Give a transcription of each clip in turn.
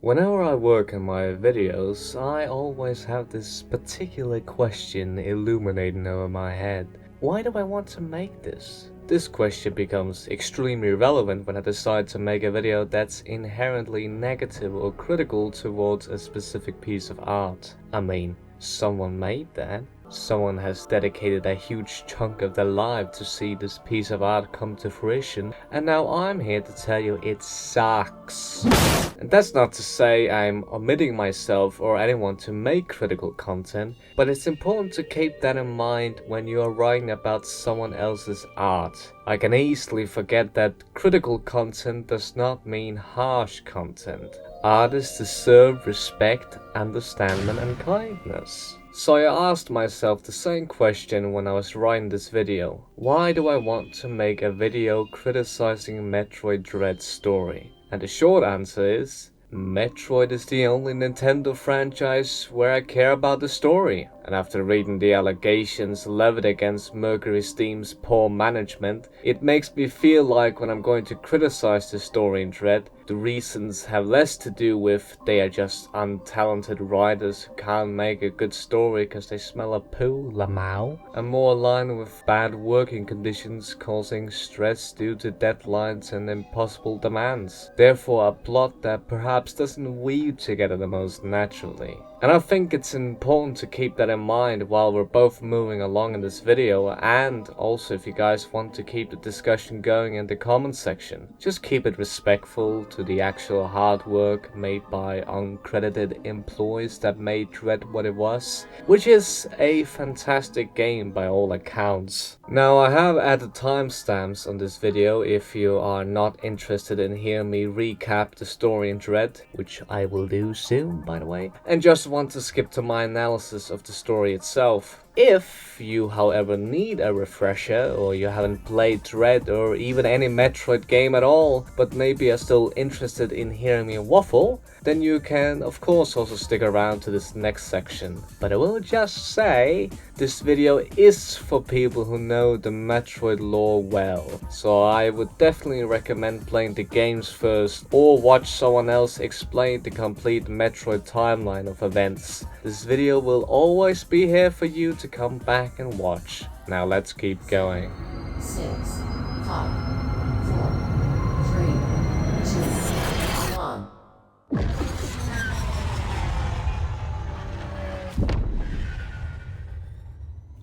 Whenever I work on my videos, I always have this particular question illuminating over my head. Why do I want to make this? This question becomes extremely relevant when I decide to make a video that's inherently negative or critical towards a specific piece of art. I mean, someone made that. Someone has dedicated a huge chunk of their life to see this piece of art come to fruition, and now I'm here to tell you it sucks. And that's not to say I'm omitting myself or anyone to make critical content, but it's important to keep that in mind when you are writing about someone else's art. I can easily forget that critical content does not mean harsh content. Artists deserve respect, understanding, and kindness. So I asked myself the same question when I was writing this video. Why do I want to make a video criticizing Metroid Dread's story? And the short answer is, Metroid is the only Nintendo franchise where I care about the story. And after reading the allegations levied against Mercury Steam's poor management, it makes me feel like when I'm going to criticize the story in Dread, the reasons have less to do with they are just untalented writers who can't make a good story because they smell a poo, lamau, and more aligned with bad working conditions causing stress due to deadlines and impossible demands. Therefore, a plot that perhaps doesn't weave together the most naturally. And I think it's important to keep that in mind while we're both moving along in this video, and also if you guys want to keep the discussion going in the comment section. Just keep it respectful to the actual hard work made by uncredited employees that made Dread what it was, which is a fantastic game by all accounts. Now I have added timestamps on this video if you are not interested in hearing me recap the story in Dread, which I will do soon by the way, and just want to skip to my analysis of the story itself. If you, however, need a refresher, or you haven't played Dread or even any Metroid game at all, but maybe are still interested in hearing me waffle, then you can of course also stick around to this next section. But I will just say, this video is for people who know the Metroid lore well, so I would definitely recommend playing the games first, or watch someone else explain the complete Metroid timeline of events. This video will always be here for you to come back and watch. Now let's keep going. 6, 5, 4, 3, 2, 1.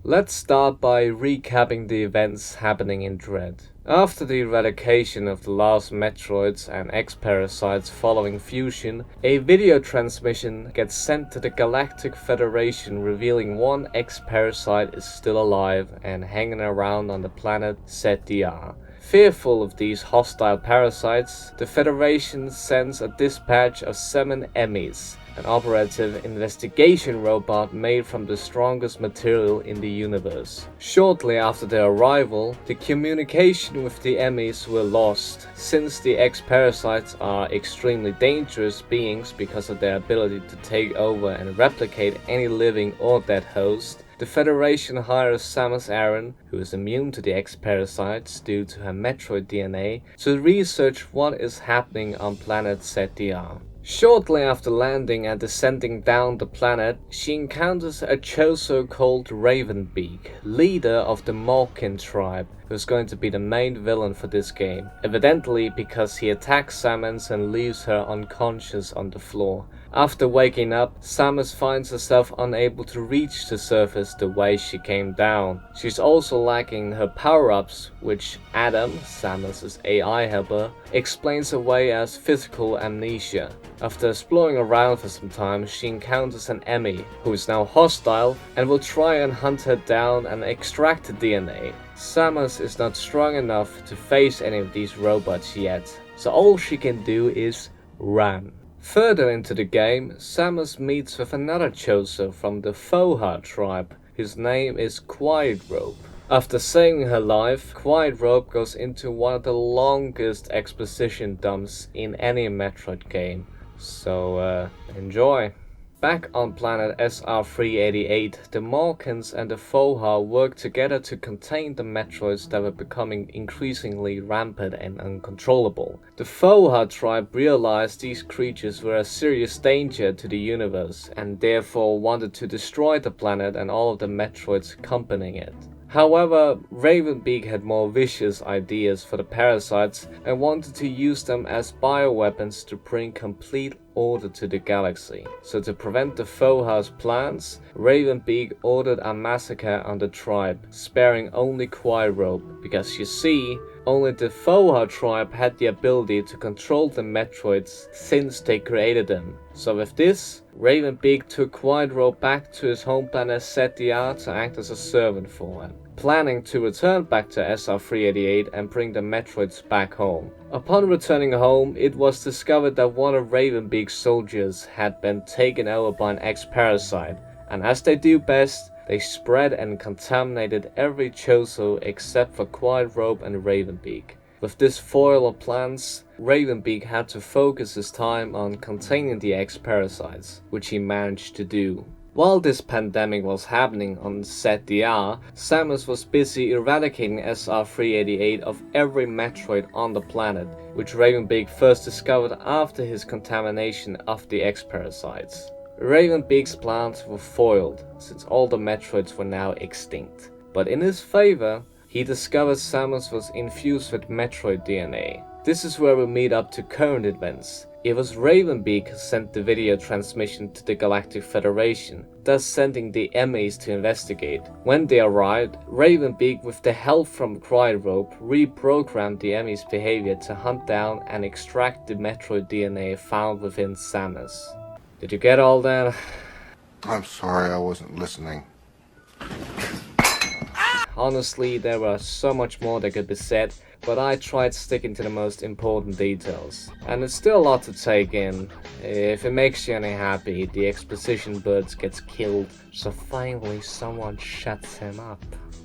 Let's start by recapping the events happening in Dread. After the eradication of the last Metroids and X-Parasites following fusion, a video transmission gets sent to the Galactic Federation revealing one X-Parasite is still alive and hanging around on the planet Setia. Fearful of these hostile parasites, the Federation sends a dispatch of 7 Emmys, an operative investigation robot made from the strongest material in the universe. Shortly after their arrival, the communication with the Emmys were lost. Since the X-Parasites are extremely dangerous beings because of their ability to take over and replicate any living or dead host, the Federation hires Samus Aran, who is immune to the X-Parasites due to her Metroid DNA, to research what is happening on planet Setia. Shortly after landing and descending down the planet, she encounters a Chozo called Beak, leader of the Malkin tribe, who's going to be the main villain for this game, evidently because he attacks Samus and leaves her unconscious on the floor. After waking up, Samus finds herself unable to reach the surface the way she came down. She's also lacking her power-ups, which Adam, Samus's AI helper, explains away as physical amnesia. After exploring around for some time, she encounters an Emmy, who is now hostile and will try and hunt her down and extract the DNA. Samus is not strong enough to face any of these robots yet, so all she can do is run. Further into the game, Samus meets with another Chozo from the Foha tribe. His name is Quiet Rope. After saving her life, Quiet Rope goes into one of the longest exposition dumps in any Metroid game. So, enjoy. Back on planet SR-388, the Malkans and the flaw worked together to contain the Metroids that were becoming increasingly rampant and uncontrollable. The flaw tribe realized these creatures were a serious danger to the universe and therefore wanted to destroy the planet and all of the Metroids accompanying it. However, Ravenbeak had more vicious ideas for the parasites and wanted to use them as bioweapons to bring complete order to the galaxy. So to prevent the faw's plans, Ravenbeak ordered a massacre on the tribe, sparing only Quiet Rope, because you see, only the flaw tribe had the ability to control the Metroids since they created them. So with this, Ravenbeak took Quiet Rope back to his home planet Setia to act as a servant for him, planning to return back to SR-388 and bring the Metroids back home. Upon returning home, it was discovered that one of Ravenbeak's soldiers had been taken over by an ex-parasite, and as they do best, they spread and contaminated every Chozo except for Quiet Rope and Ravenbeak. With this foil of plans, Ravenbeak had to focus his time on containing the ex-parasites, which he managed to do. While this pandemic was happening on Setia, Samus was busy eradicating SR-388 of every Metroid on the planet, which Ravenbeak first discovered after his contamination of the ex-parasites. Ravenbeak's plans were foiled, since all the Metroids were now extinct. But in his favor, he discovered Samus was infused with Metroid DNA. This is where we meet up to current events. It was Ravenbeak who sent the video transmission to the Galactic Federation, thus sending the MEs to investigate. When they arrived, Ravenbeak, with the help from Quiet Rope, reprogrammed the MEs' behavior to hunt down and extract the Metroid DNA found within Samus. Did you get all that? I'm sorry, I wasn't listening. Honestly, there was so much more that could be said, but I tried sticking to the most important details. And it's still a lot to take in. If it makes you any happy, the exposition bird gets killed, so finally someone shuts him up.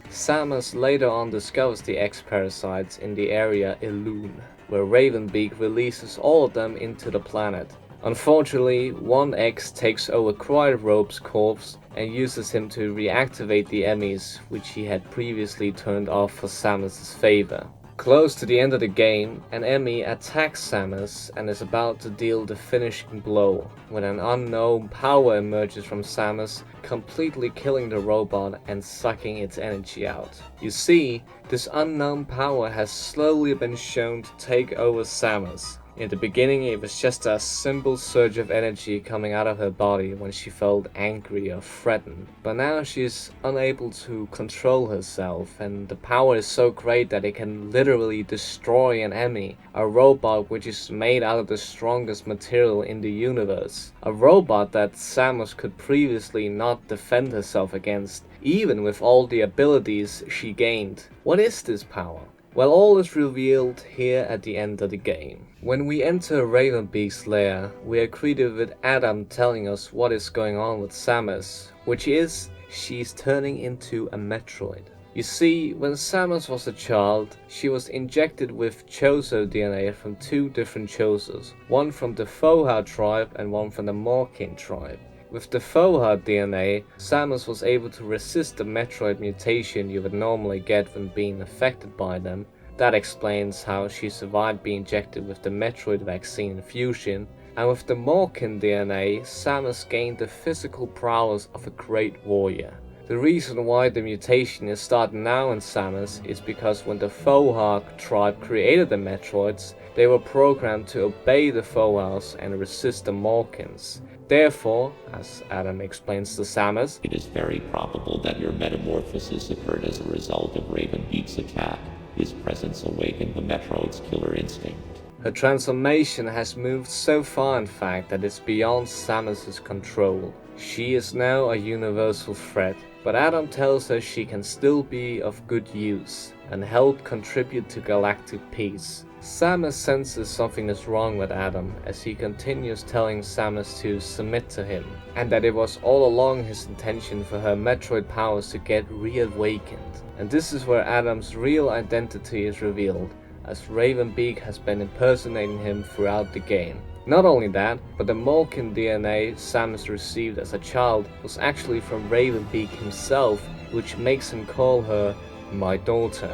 Samus later on discovers the ex-parasites in the area Elune, where Ravenbeak releases all of them into the planet. Unfortunately, one X takes over Quiet Rope's corpse and uses him to reactivate the MEs, which he had previously turned off for Samus' favor. Close to the end of the game, an ME attacks Samus and is about to deal the finishing blow, when an unknown power emerges from Samus, completely killing the robot and sucking its energy out. You see, this unknown power has slowly been shown to take over Samus. In the beginning, it was just a simple surge of energy coming out of her body when she felt angry or threatened. But now she is unable to control herself, and the power is so great that it can literally destroy an enemy, a robot which is made out of the strongest material in the universe. A robot that Samus could previously not defend herself against, even with all the abilities she gained. What is this power? Well, all is revealed here at the end of the game. When we enter Ravenbeak's lair, we are greeted with Adam telling us what is going on with Samus, which is, she's turning into a Metroid. You see, when Samus was a child, she was injected with Chozo DNA from two different Chozos, one from the flaw tribe and one from the Malkin tribe. With the flaw DNA, Samus was able to resist the Metroid mutation you would normally get when being affected by them. That explains how she survived being injected with the Metroid vaccine infusion. And with the Malkin DNA, Samus gained the physical prowess of a great warrior. The reason why the mutation is starting now in Samus is because when the flaw tribe created the Metroids, they were programmed to obey the flaws and resist the Malkins. Therefore, as Adam explains to Samus, it is very probable that your metamorphosis occurred as a result of Ravenbeak's attack. His presence awakened the Metroid's killer instinct. Her transformation has moved so far in fact that it's beyond Samus' control. She is now a universal threat, but Adam tells her she can still be of good use and help contribute to galactic peace. Samus senses something is wrong with Adam as he continues telling Samus to submit to him, and that it was all along his intention for her Metroid powers to get reawakened. And this is where Adam's real identity is revealed, as Ravenbeak has been impersonating him throughout the game. Not only that, but the Malkin DNA Samus received as a child was actually from Beak himself, which makes him call her my daughter.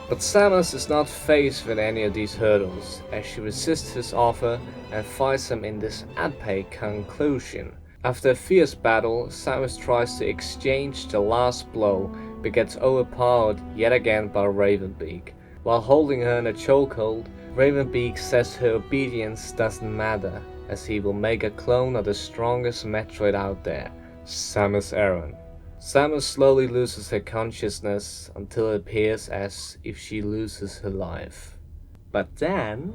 But Samus is not faced with any of these hurdles, as she resists his offer and fights him in this epic conclusion. After a fierce battle, Samus tries to exchange the last blow, but gets overpowered yet again by Beak. While holding her in a chokehold, Beak says her obedience doesn't matter, as he will make a clone of the strongest Metroid out there, Samus Aran. Samus slowly loses her consciousness until it appears as if she loses her life. But then...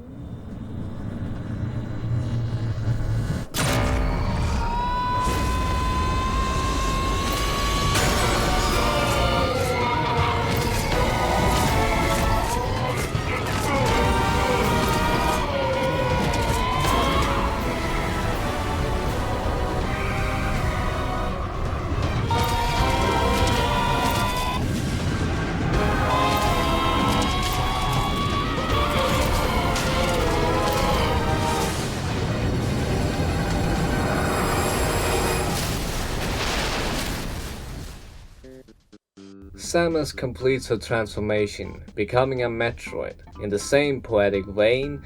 Samus completes her transformation, becoming a Metroid. In the same poetic vein,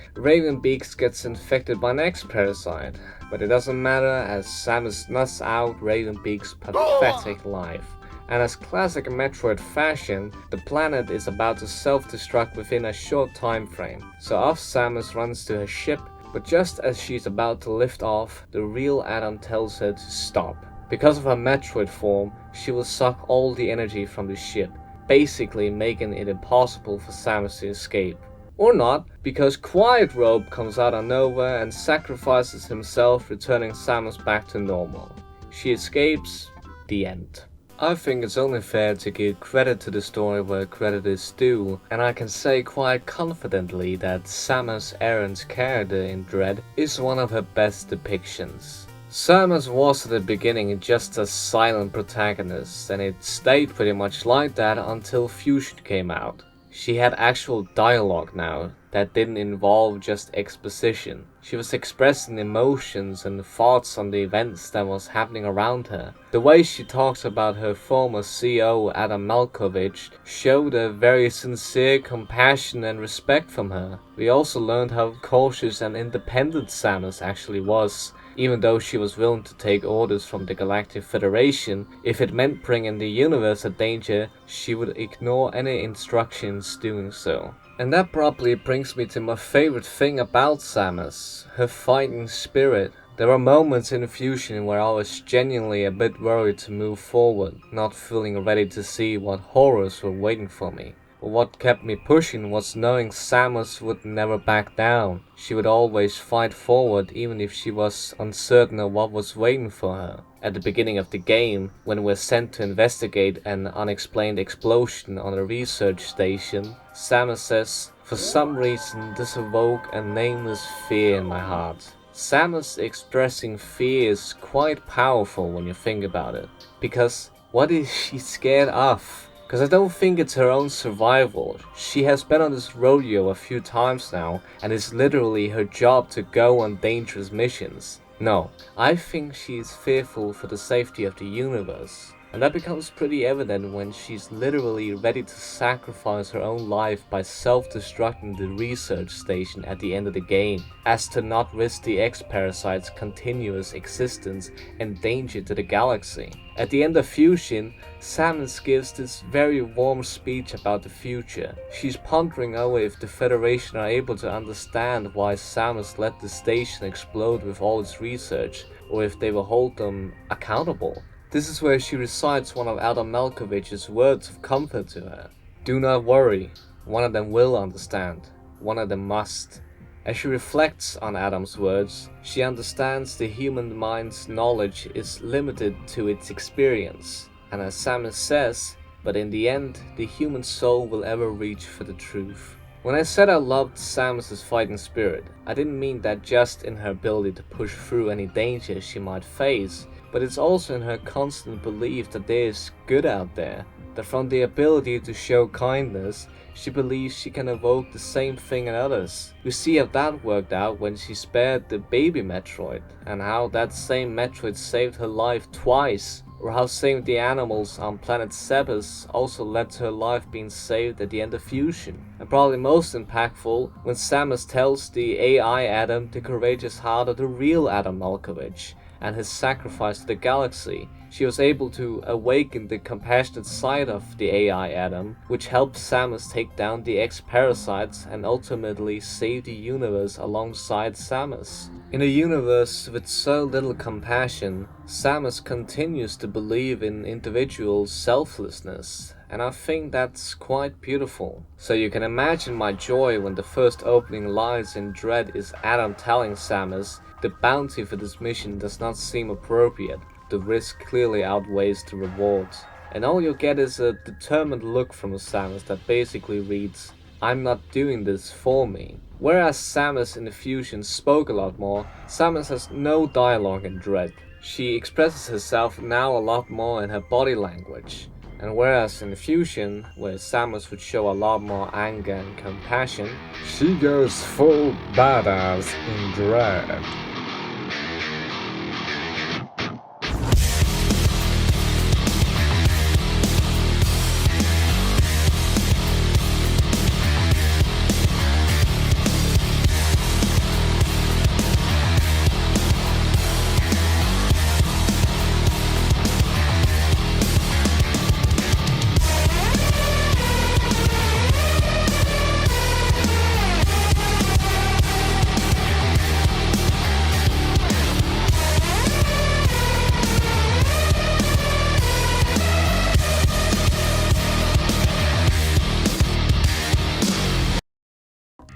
Beak gets infected by an X-parasite, but it doesn't matter as Samus nuts out Beak's pathetic life. And as classic Metroid fashion, the planet is about to self-destruct within a short time frame, so off Samus runs to her ship, but just as she's about to lift off, the real Adam tells her to stop. Because of her Metroid form, she will suck all the energy from the ship, basically making it impossible for Samus to escape. Or not, because Quiet Robe comes out of nowhere and sacrifices himself, returning Samus back to normal. She escapes. The end. I think it's only fair to give credit to the story where credit is due, and I can say quite confidently that Samus Aran's character in Dread is one of her best depictions. Samus was at the beginning just a silent protagonist, and it stayed pretty much like that until Fusion came out. She had actual dialogue now that didn't involve just exposition. She was expressing emotions and thoughts on the events that was happening around her. The way she talks about her former CO Adam Malkovich showed a very sincere compassion and respect from her. We also learned how cautious and independent Samus actually was. Even though she was willing to take orders from the Galactic Federation, if it meant bringing the universe a danger, she would ignore any instructions doing so. And that probably brings me to my favorite thing about Samus, her fighting spirit. There were moments in Fusion where I was genuinely a bit worried to move forward, not feeling ready to see what horrors were waiting for me. But what kept me pushing was knowing Samus would never back down. She would always fight forward even if she was uncertain of what was waiting for her. At the beginning of the game, when we're sent to investigate an unexplained explosion on a research station, Samus says, "For some reason this awoke a nameless fear in my heart." Samus expressing fear is quite powerful when you think about it. Because what is she scared of? Because I don't think it's her own survival. She has been on this rodeo a few times now, and it's literally her job to go on dangerous missions. No, I think she's fearful for the safety of the universe. And that becomes pretty evident when she's literally ready to sacrifice her own life by self-destructing the research station at the end of the game, as to not risk the X-parasite's continuous existence and danger to the galaxy. At the end of Fusion, Samus gives this very warm speech about the future. She's pondering over if the Federation are able to understand why Samus let the station explode with all its research, or if they will hold them accountable. This is where she recites one of Adam Malkovich's words of comfort to her. "Do not worry, one of them will understand, one of them must." As she reflects on Adam's words, she understands the human mind's knowledge is limited to its experience. And as Samus says, but in the end, the human soul will ever reach for the truth. When I said I loved Samus's fighting spirit, I didn't mean that just in her ability to push through any danger she might face, but it's also in her constant belief that there is good out there, that from the ability to show kindness, she believes she can evoke the same thing in others. We see how that worked out when she spared the baby Metroid, and how that same Metroid saved her life twice, or how saving the animals on planet Samus also led to her life being saved at the end of Fusion. And probably most impactful, when Samus tells the AI Adam the courageous heart of the real Adam Malkovich, and his sacrifice to the galaxy. She was able to awaken the compassionate side of the AI Adam, which helped Samus take down the X-Parasites and ultimately save the universe alongside Samus. In a universe with so little compassion, Samus continues to believe in individual selflessness, and I think that's quite beautiful. So you can imagine my joy when the first opening lines in Dread is Adam telling Samus, "The bounty for this mission does not seem appropriate. The risk clearly outweighs the reward." And all you get is a determined look from Samus that basically reads, "I'm not doing this for me." Whereas Samus in the Fusion spoke a lot more, Samus has no dialogue in Dread. She expresses herself now a lot more in her body language. And whereas in the Fusion, where Samus would show a lot more anger and compassion, she goes full badass in Dread.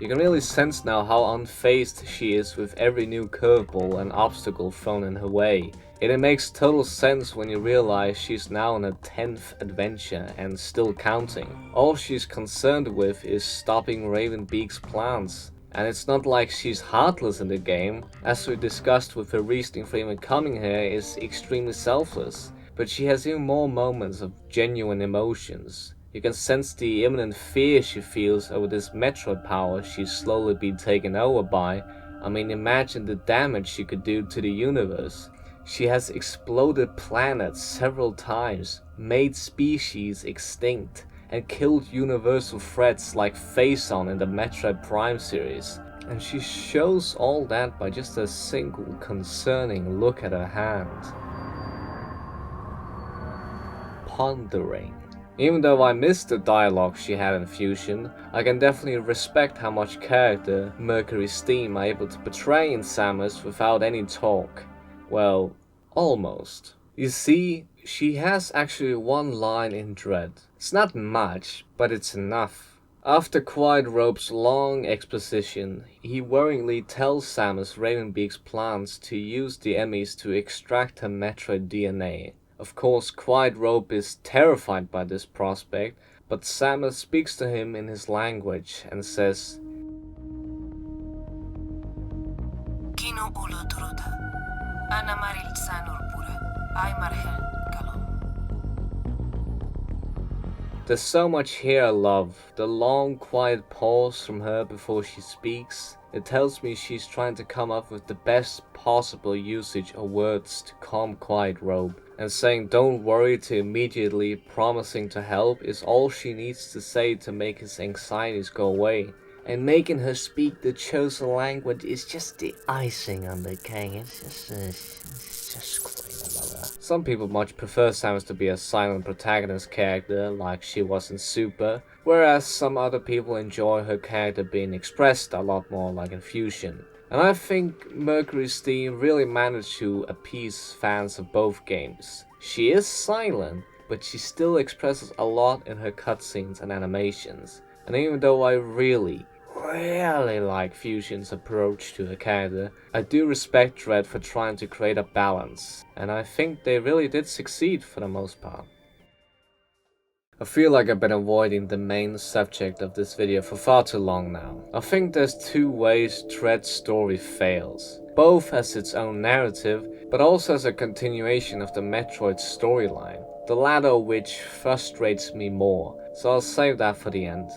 You can really sense now how unfazed she is with every new curveball and obstacle thrown in her way. It makes total sense when you realize she's now on her 10th adventure and still counting. All she's concerned with is stopping Raven Beak's plans. And it's not like she's heartless in the game, as we discussed with her reasoning for even coming here is extremely selfless, but she has even more moments of genuine emotions. You can sense the imminent fear she feels over this Metroid power she's slowly being taken over by. I mean, imagine the damage she could do to the universe. She has exploded planets several times, made species extinct, and killed universal threats like Phazon in the Metroid Prime series. And she shows all that by just a single concerning look at her hand. Pondering. Even though I missed the dialogue she had in Fusion, I can definitely respect how much character Mercury's Steam are able to portray in Samus without any talk. Well, almost. You see, she has actually one line in Dread. It's not much, but it's enough. After Quiet Rope's long exposition, he worryingly tells Samus Ravenbeak's plans to use the Emmys to extract her Metroid DNA. Of course, Quiet Rope is terrified by this prospect, but Samus speaks to him in his language and says, Kino ulo turuta, ana maril sanur pura, ay marhel kalon. There's so much here I love. The long quiet pause from her before she speaks. It tells me she's trying to come up with the best possible usage of words to calm Quiet Rope, and saying don't worry to immediately promising to help is all she needs to say to make his anxieties go away. And making her speak the chosen language is just the icing on the cake. It's just great. I love her. Some people much prefer Samus to be a silent protagonist character like she was in Super, whereas some other people enjoy her character being expressed a lot more like in Fusion. And I think Mercury's Steam really managed to appease fans of both games. She is silent, but she still expresses a lot in her cutscenes and animations. And even though I really like Fusion's approach to her character, I do respect Dread for trying to create a balance, and I think they really did succeed for the most part. I feel like I've been avoiding the main subject of this video for far too long now. I think there's two ways Dread's story fails. Both as its own narrative, but also as a continuation of the Metroid storyline. the latter of which frustrates me more, so I'll save that for the end.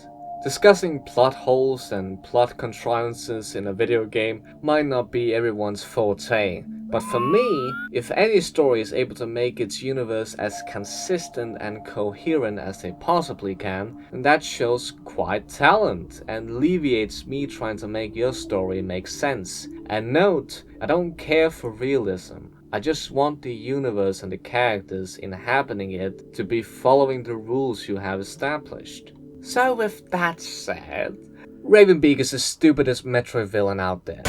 Discussing plot holes and plot contrivances in a video game might not be everyone's forte, but for me, if any story is able to make its universe as consistent and coherent as they possibly can, then that shows quite talent and alleviates me trying to make your story make sense. And note, I don't care for realism. I just want the universe and the characters inhabiting it to be following the rules you have established. So with that said, Ravenbeak is the stupidest Metroid villain out there.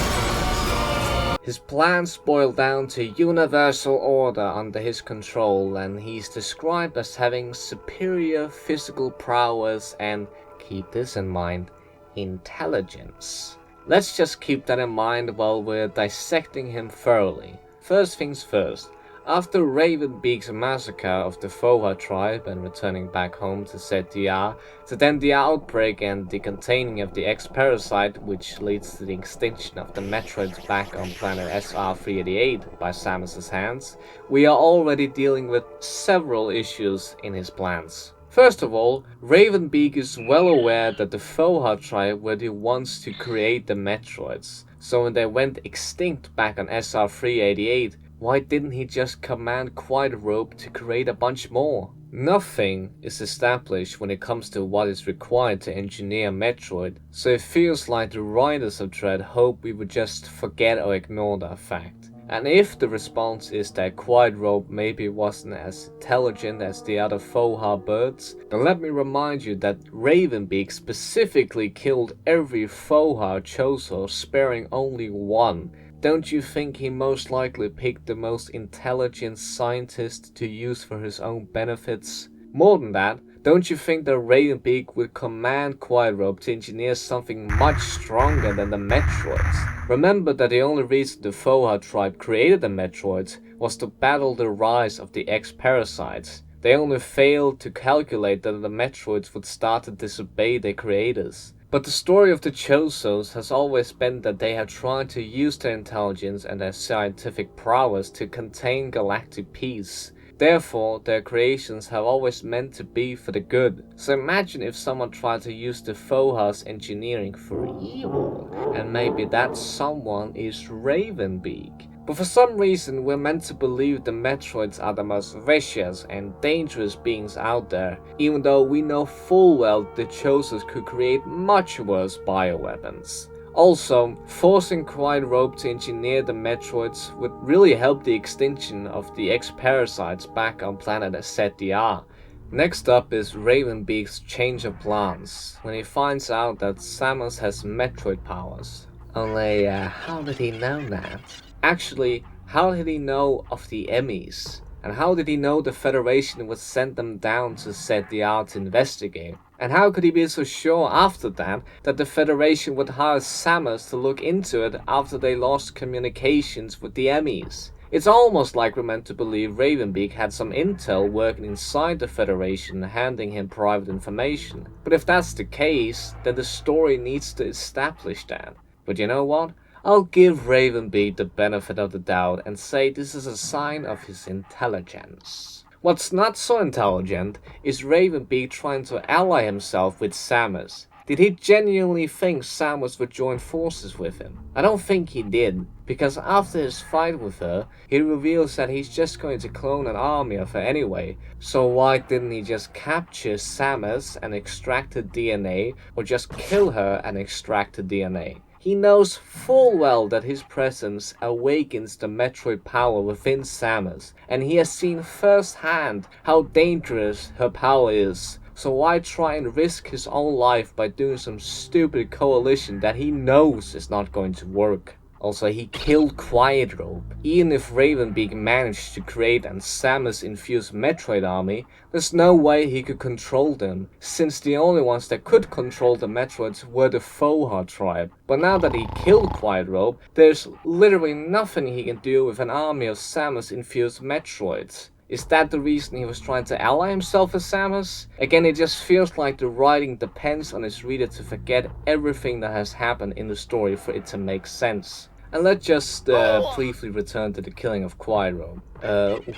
His plans boil down to universal order under his control, and he's described as having superior physical prowess and, keep this in mind, intelligence. Let's just keep that in mind while we're dissecting him thoroughly. First things first. After Ravenbeak's massacre of the Flaw tribe and returning back home to ZDR, to then the outbreak and the containing of the X-Parasite, which leads to the extinction of the Metroids back on planet SR-388 by Samus' hands, we are already dealing with several issues in his plans. First of all, Ravenbeak is well aware that the Flaw tribe were the ones to create the Metroids, so when they went extinct back on SR-388, why didn't he just command Quiet Rope to create a bunch more? Nothing is established when it comes to what is required to engineer Metroid, so it feels like the writers of Dread hope we would just forget or ignore that fact. And if the response is that Quiet Rope maybe wasn't as intelligent as the other Flaw birds, then let me remind you that Ravenbeak specifically killed every Flaw Chozo, sparing only one. Don't you think he most likely picked the most intelligent scientist to use for his own benefits? More than that, don't you think that Ravenbeak would command Quiet Rope to engineer something much stronger than the Metroids? Remember that the only reason the Flaw tribe created the Metroids was to battle the rise of the X-Parasites. They only failed to calculate that the Metroids would start to disobey their creators. But the story of the Chozos has always been that they have tried to use their intelligence and their scientific prowess to contain galactic peace. Therefore, their creations have always meant to be for the good. So imagine if someone tried to use the Faw's engineering for evil, and maybe that someone is Ravenbeak. But for some reason, we're meant to believe the Metroids are the most vicious and dangerous beings out there, even though we know full well the Chozos could create much worse bioweapons. Also, forcing Quiet Rope to engineer the Metroids would really help the extinction of the X-Parasites back on planet ZDR. Next up is Ravenbeak's change of plans, when he finds out that Samus has Metroid powers. Only, how did he know that? Actually, how did he know of the Emmys? And how did he know the Federation would send them down to ZDR to investigate? And how could he be so sure after that the Federation would hire Samus to look into it after they lost communications with the Emmys? It's almost like we're meant to believe Ravenbeak had some intel working inside the Federation handing him private information. But if that's the case, then the story needs to establish that. But you know what? I'll give Ravenbeak the benefit of the doubt and say this is a sign of his intelligence. What's not so intelligent is Ravenbeak trying to ally himself with Samus. Did he genuinely think Samus would join forces with him? I don't think he did, because after his fight with her, he reveals that he's just going to clone an army of her anyway. So why didn't he just capture Samus and extract her DNA, or just kill her and extract her DNA? He knows full well that his presence awakens the Metroid power within Samus, and he has seen firsthand how dangerous her power is. So why try and risk his own life by doing some stupid coalition that he knows is not going to work? Also, he killed Quiet Rope. Even if Ravenbeak managed to create an Samus-infused Metroid army, there's no way he could control them, since the only ones that could control the Metroids were the Fawha tribe. But now that he killed Quiet Rope, there's literally nothing he can do with an army of Samus-infused Metroids. Is that the reason he was trying to ally himself with Samus? Again, it just feels like the writing depends on his reader to forget everything that has happened in the story for it to make sense. And let's just briefly return to the killing of Quiet Rope.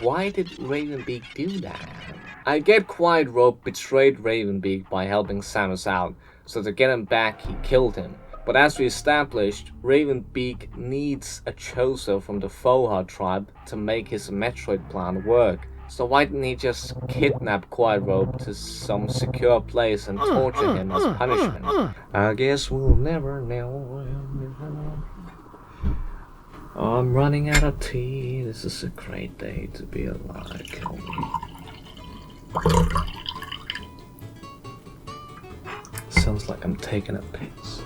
Why did Ravenbeak do that? I get Quiet Rope betrayed Ravenbeak by helping Samus out, so to get him back he killed him. But as we established, Ravenbeak needs a Chozo from the Flaw tribe to make his Metroid plan work. So why didn't he just kidnap Quiet Rope to some secure place and torture him as punishment? I guess we'll never know. I'm running out of tea. This is a great day to be alive. Kill me. Sounds like I'm taking a piss.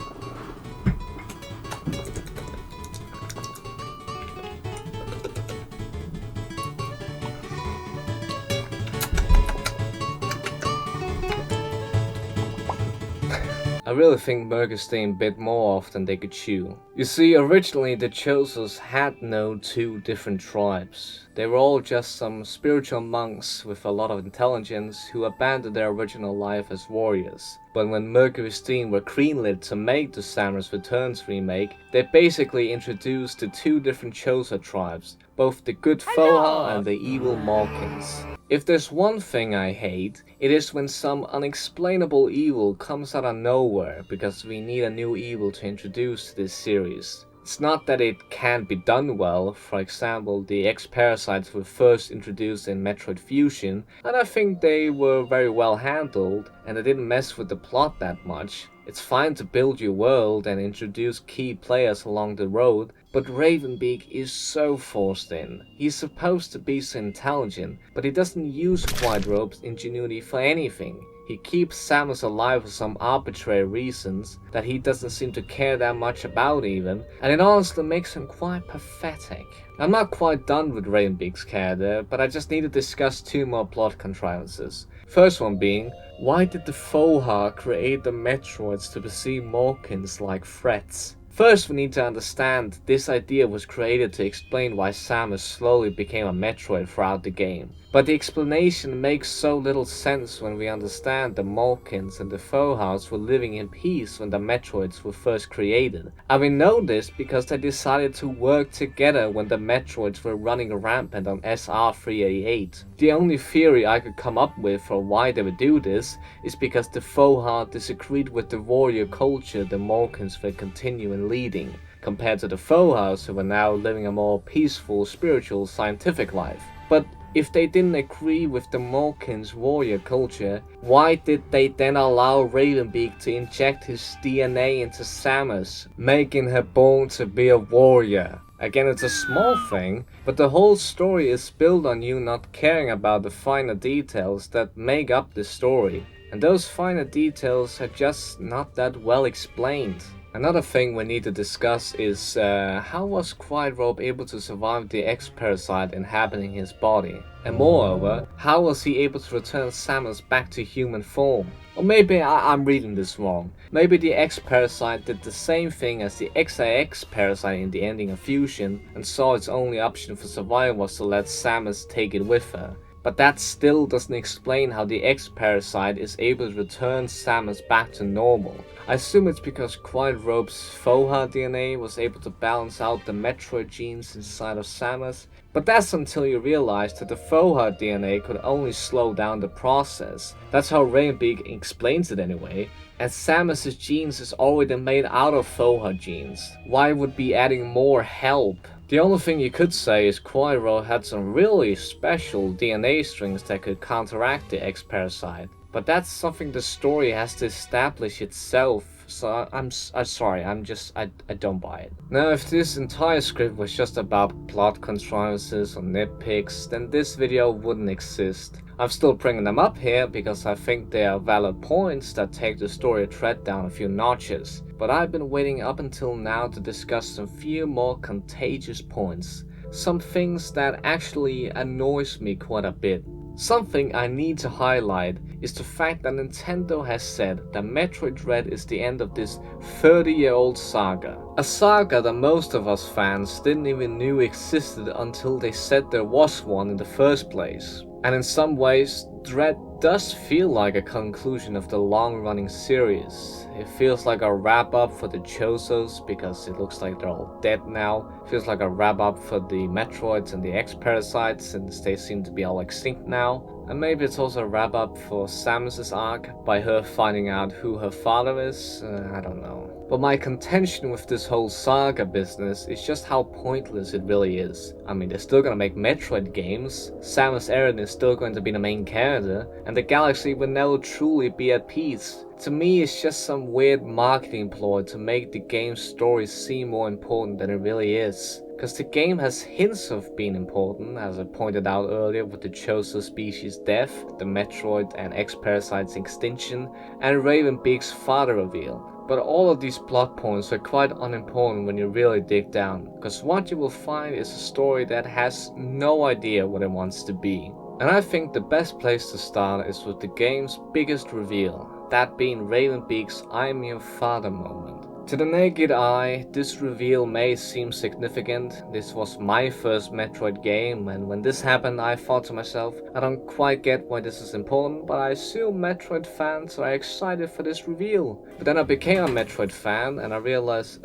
I really think Mergerstein bit more off than they could chew. You see, originally the Chozos had no two different tribes. They were all just some spiritual monks with a lot of intelligence who abandoned their original life as warriors. But when Mergerstein were greenlit to make the Samus Returns remake, they basically introduced the two different Chozo tribes, both the good Foha and the evil Malkins. If there's one thing I hate, it is when some unexplainable evil comes out of nowhere because we need a new evil to introduce to this series. It's not that it can't be done well. For example, the X-Parasites were first introduced in Metroid Fusion, and I think they were very well handled, and they didn't mess with the plot that much. It's fine to build your world and introduce key players along the road, but Ravenbeak is so forced in. He's supposed to be so intelligent, but he doesn't use Quiet Rope's ingenuity for anything. He keeps Samus alive for some arbitrary reasons that he doesn't seem to care that much about even, and it honestly makes him quite pathetic. I'm not quite done with Ravenbeak's character, but I just need to discuss two more plot contrivances. First one being, why did the Foha create the Metroids to perceive Malkins like threats? First, we need to understand this idea was created to explain why Samus slowly became a Metroid throughout the game. But the explanation makes so little sense when we understand the Malkins and the Fohas were living in peace when the Metroids were first created. And we know this because they decided to work together when the Metroids were running rampant on SR-388. The only theory I could come up with for why they would do this is because the Foha disagreed with the warrior culture the Malkins were continuing leading, compared to the Fohas who were now living a more peaceful, spiritual, scientific life. But if they didn't agree with the Malkins' warrior culture, why did they then allow Ravenbeak to inject his DNA into Samus, making her born to be a warrior? Again, it's a small thing, but the whole story is built on you not caring about the finer details that make up the story, and those finer details are just not that well explained. Another thing we need to discuss is how was Quiet Rope able to survive the X-Parasite inhabiting his body? And moreover, how was he able to return Samus back to human form? Or maybe I'm reading this wrong. Maybe the X-Parasite did the same thing as the XIX Parasite in the ending of Fusion and saw its only option for survival was to let Samus take it with her. But that still doesn't explain how the X-Parasite is able to return Samus back to normal. I assume it's because Quiet Rope's Foha DNA was able to balance out the Metroid genes inside of Samus, but that's until you realize that the Foha DNA could only slow down the process. That's how Ravenbeak explains it anyway, and Samus' genes is already made out of Foha genes. Why would be adding more help? The only thing you could say is Quiet Rope had some really special DNA strings that could counteract the X-Parasite. But that's something the story has to establish itself, so I'm sorry, I don't buy it. Now, if this entire script was just about plot contrivances or nitpicks, then this video wouldn't exist. I'm still bringing them up here because I think they are valid points that take the story thread down a few notches. But I've been waiting up until now to discuss some few more contagious points. Some things that actually annoys me quite a bit. Something I need to highlight is the fact that Nintendo has said that Metroid Dread is the end of this 30-year-old saga. A saga that most of us fans didn't even know existed until they said there was one in the first place. And in some ways, Dread does feel like a conclusion of the long-running series. It feels like a wrap-up for the Chosos because it looks like they're all dead now. It feels like a wrap-up for the Metroids and the X-Parasites since they seem to be all extinct now. And maybe it's also a wrap-up for Samus's arc by her finding out who her father is. I don't know. But my contention with this whole saga business is just how pointless it really is. I mean, they're still gonna make Metroid games, Samus Aran is still going to be the main character, and the galaxy will never truly be at peace. To me, it's just some weird marketing ploy to make the game's story seem more important than it really is. Because the game has hints of being important, as I pointed out earlier with the Choso species death, the Metroid and X-Parasite's extinction, and Raven Beak's father reveal. But all of these plot points are quite unimportant when you really dig down, because what you will find is a story that has no idea what it wants to be. And I think the best place to start is with the game's biggest reveal, that being Raven Beak's "I'm your father" moment. To the naked eye, this reveal may seem significant. This was my first Metroid game, and when this happened I thought to myself, I don't quite get why this is important, but I assume Metroid fans are excited for this reveal. But then I became a Metroid fan and I realized,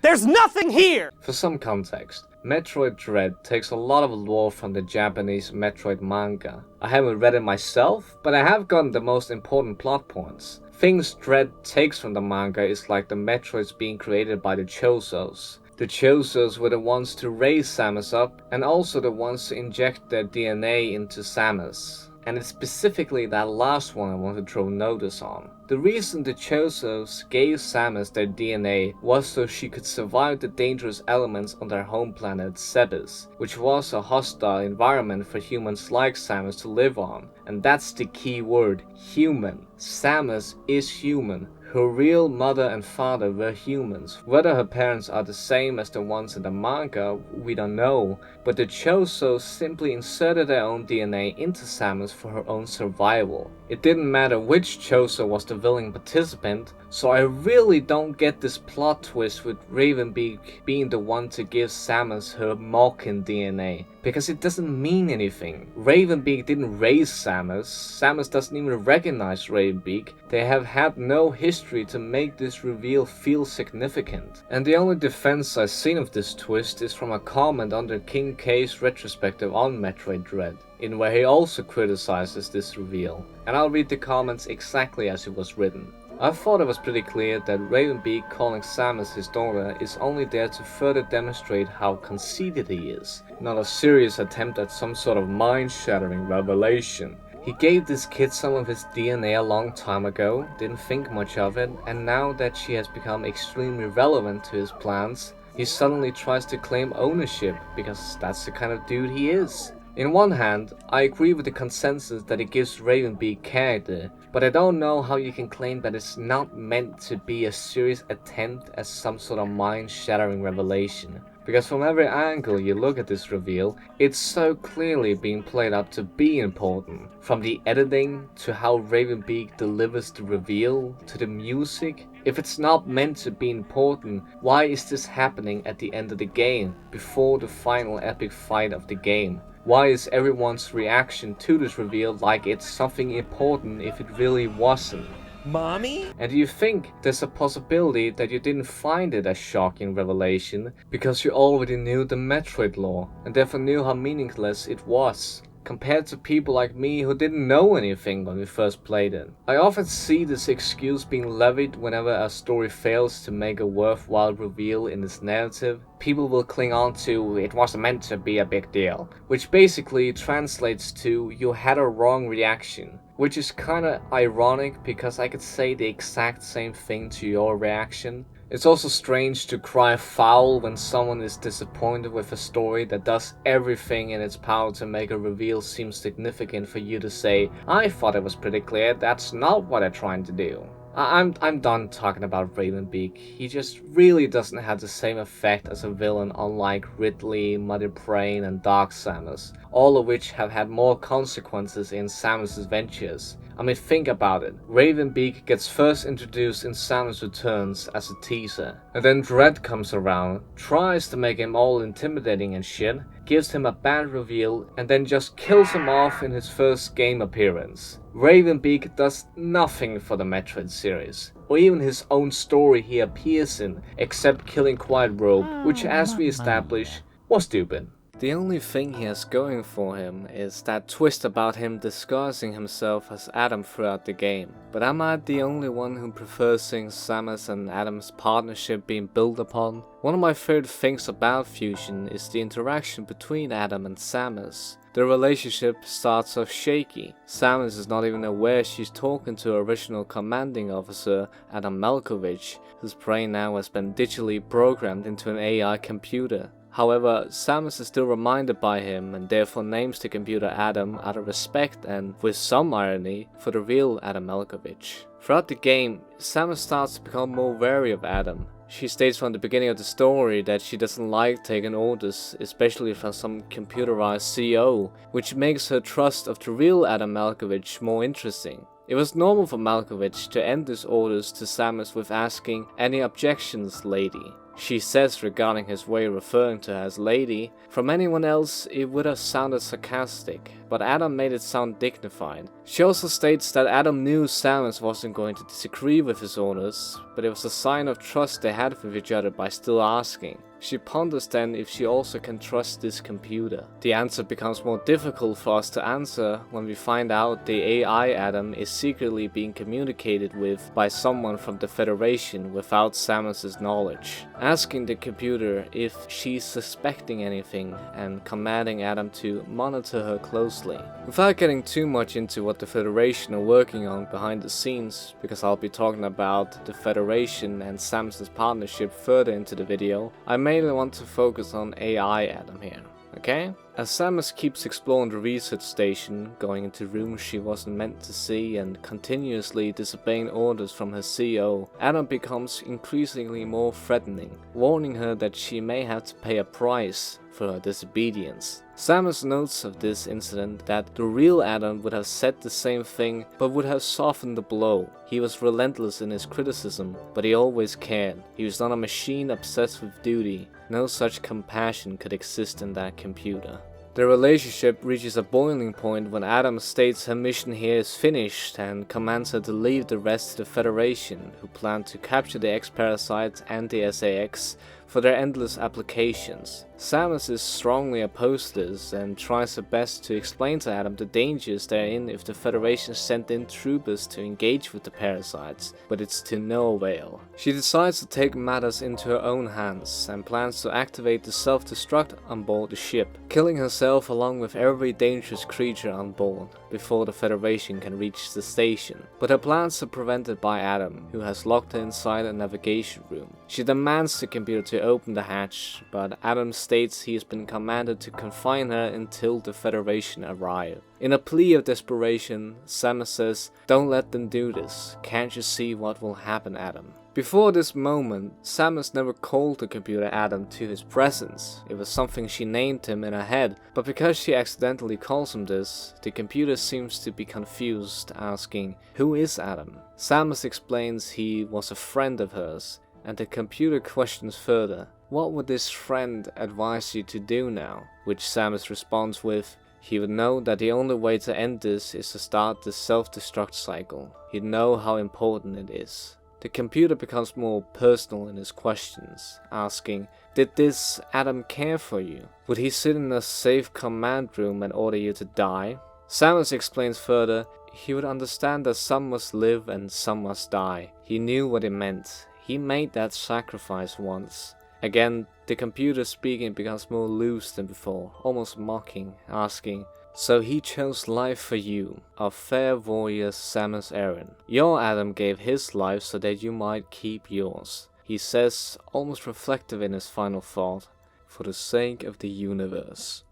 there's nothing here! For some context, Metroid Dread takes a lot of lore from the Japanese Metroid manga. I haven't read it myself, but I have gotten the most important plot points. Things Dread takes from the manga is like the Metroids being created by the Chosos. The Chosos were the ones to raise Samus up, and also the ones to inject their DNA into Samus. And it's specifically that last one I want to throw notice on. The reason the Chosos gave Samus their DNA was so she could survive the dangerous elements on their home planet Sebes, which was a hostile environment for humans like Samus to live on. And that's the key word, human. Samus is human. Her real mother and father were humans. Whether her parents are the same as the ones in the manga, we don't know, but the Chosos simply inserted their own DNA into Samus for her own survival. It didn't matter which Choso was the willing participant, so I really don't get this plot twist with Ravenbeak being the one to give Samus her Malkin DNA, because it doesn't mean anything. Ravenbeak didn't raise Samus, Samus doesn't even recognize Ravenbeak, they have had no history to make this reveal feel significant. And the only defense I've seen of this twist is from a comment under King K's retrospective on Metroid Dread, in where he also criticizes this reveal, and I'll read the comments exactly as it was written. I thought it was pretty clear that Ravenbeak calling Samus his daughter is only there to further demonstrate how conceited he is, not a serious attempt at some sort of mind-shattering revelation. He gave this kid some of his DNA a long time ago, didn't think much of it, and now that she has become extremely relevant to his plans, he suddenly tries to claim ownership because that's the kind of dude he is. In one hand, I agree with the consensus that it gives Ravenbeak character, but I don't know how you can claim that it's not meant to be a serious attempt at some sort of mind-shattering revelation. Because from every angle you look at this reveal, it's so clearly being played up to be important. From the editing, to how Ravenbeak delivers the reveal, to the music. If it's not meant to be important, why is this happening at the end of the game, before the final epic fight of the game? Why is everyone's reaction to this reveal like it's something important if it really wasn't? Mommy? And do you think there's a possibility that you didn't find it a shocking revelation because you already knew the Metroid lore and therefore knew how meaningless it was, compared to people like me who didn't know anything when we first played it? I often see this excuse being levied whenever a story fails to make a worthwhile reveal in its narrative. People will cling on to "it wasn't meant to be a big deal," which basically translates to "you had a wrong reaction." Which is kinda ironic because I could say the exact same thing to your reaction. It's also strange to cry foul when someone is disappointed with a story that does everything in its power to make a reveal seem significant for you to say, "I thought it was pretty clear, that's not what I'm trying to do." I'm done talking about Ravenbeak. He just really doesn't have the same effect as a villain unlike Ridley, Mother Brain and Dark Samus, all of which have had more consequences in Samus' ventures. I mean, think about it. Raven Beak gets first introduced in Samus Returns as a teaser, and then Dread comes around, tries to make him all intimidating and shit, gives him a bad reveal, and then just kills him off in his first game appearance. Raven Beak does nothing for the Metroid series, or even his own story he appears in, except killing Quiet Robe, which, as we establish, was stupid. The only thing he has going for him is that twist about him disguising himself as Adam throughout the game. But am I the only one who prefers seeing Samus and Adam's partnership being built upon? One of my favorite things about Fusion is the interaction between Adam and Samus. The relationship starts off shaky. Samus is not even aware she's talking to her original commanding officer, Adam Malkovich, whose brain now has been digitally programmed into an AI computer. However, Samus is still reminded by him and therefore names the computer Adam out of respect and, with some irony, for the real Adam Malkovich. Throughout the game, Samus starts to become more wary of Adam. She states from the beginning of the story that she doesn't like taking orders, especially from some computerized CEO, which makes her trust of the real Adam Malkovich more interesting. It was normal for Malkovich to end his orders to Samus with asking, "Any objections, lady?" She says regarding his way of referring to her as lady, from anyone else it would have sounded sarcastic, but Adam made it sound dignified. She also states that Adam knew Samus wasn't going to disagree with his orders, but it was a sign of trust they had with each other by still asking. She ponders then if she also can trust this computer. The answer becomes more difficult for us to answer when we find out the AI Adam is secretly being communicated with by someone from the Federation without Samus's knowledge, asking the computer if she's suspecting anything and commanding Adam to monitor her closely. Without getting too much into what the Federation are working on behind the scenes, because I'll be talking about the Federation and Samus's partnership further into the video, I mainly want to focus on AI Adam here, okay? As Samus keeps exploring the research station, going into rooms she wasn't meant to see and continuously disobeying orders from her CEO, Adam becomes increasingly more threatening, warning her that she may have to pay a price for her disobedience. Samus notes of this incident that the real Adam would have said the same thing but would have softened the blow. He was relentless in his criticism, but he always cared. He was not a machine obsessed with duty. No such compassion could exist in that computer. The relationship reaches a boiling point when Adam states her mission here is finished and commands her to leave the rest to the Federation, who plan to capture the X-Parasites and the SAX for their endless applications. Samus is strongly opposed to this and tries her best to explain to Adam the dangers they're in if the Federation sent in troopers to engage with the parasites, but it's to no avail. She decides to take matters into her own hands and plans to activate the self-destruct on board the ship, killing herself along with every dangerous creature on board before the Federation can reach the station. But her plans are prevented by Adam, who has locked her inside a navigation room. She demands the computer to open the hatch, but Adam states he has been commanded to confine her until the Federation arrive. In a plea of desperation, Samus says, "Don't let them do this. Can't you see what will happen, Adam?" Before this moment, Samus never called the computer Adam to his presence. It was something she named him in her head, but because she accidentally calls him this, the computer seems to be confused, asking, "Who is Adam?" Samus explains he was a friend of hers, and the computer questions further, "What would this friend advise you to do now?" Which Samus responds with, he would know that the only way to end this is to start the self-destruct cycle. He'd know how important it is. The computer becomes more personal in his questions, asking, "Did this Adam care for you? Would he sit in a safe command room and order you to die?" Samus explains further, he would understand that some must live and some must die. He knew what it meant. He made that sacrifice once. Again, the computer speaking becomes more loose than before, almost mocking, asking, "So he chose life for you, our fair warrior Samus Aran. Your Adam gave his life so that you might keep yours." He says, almost reflective in his final thought, "For the sake of the universe."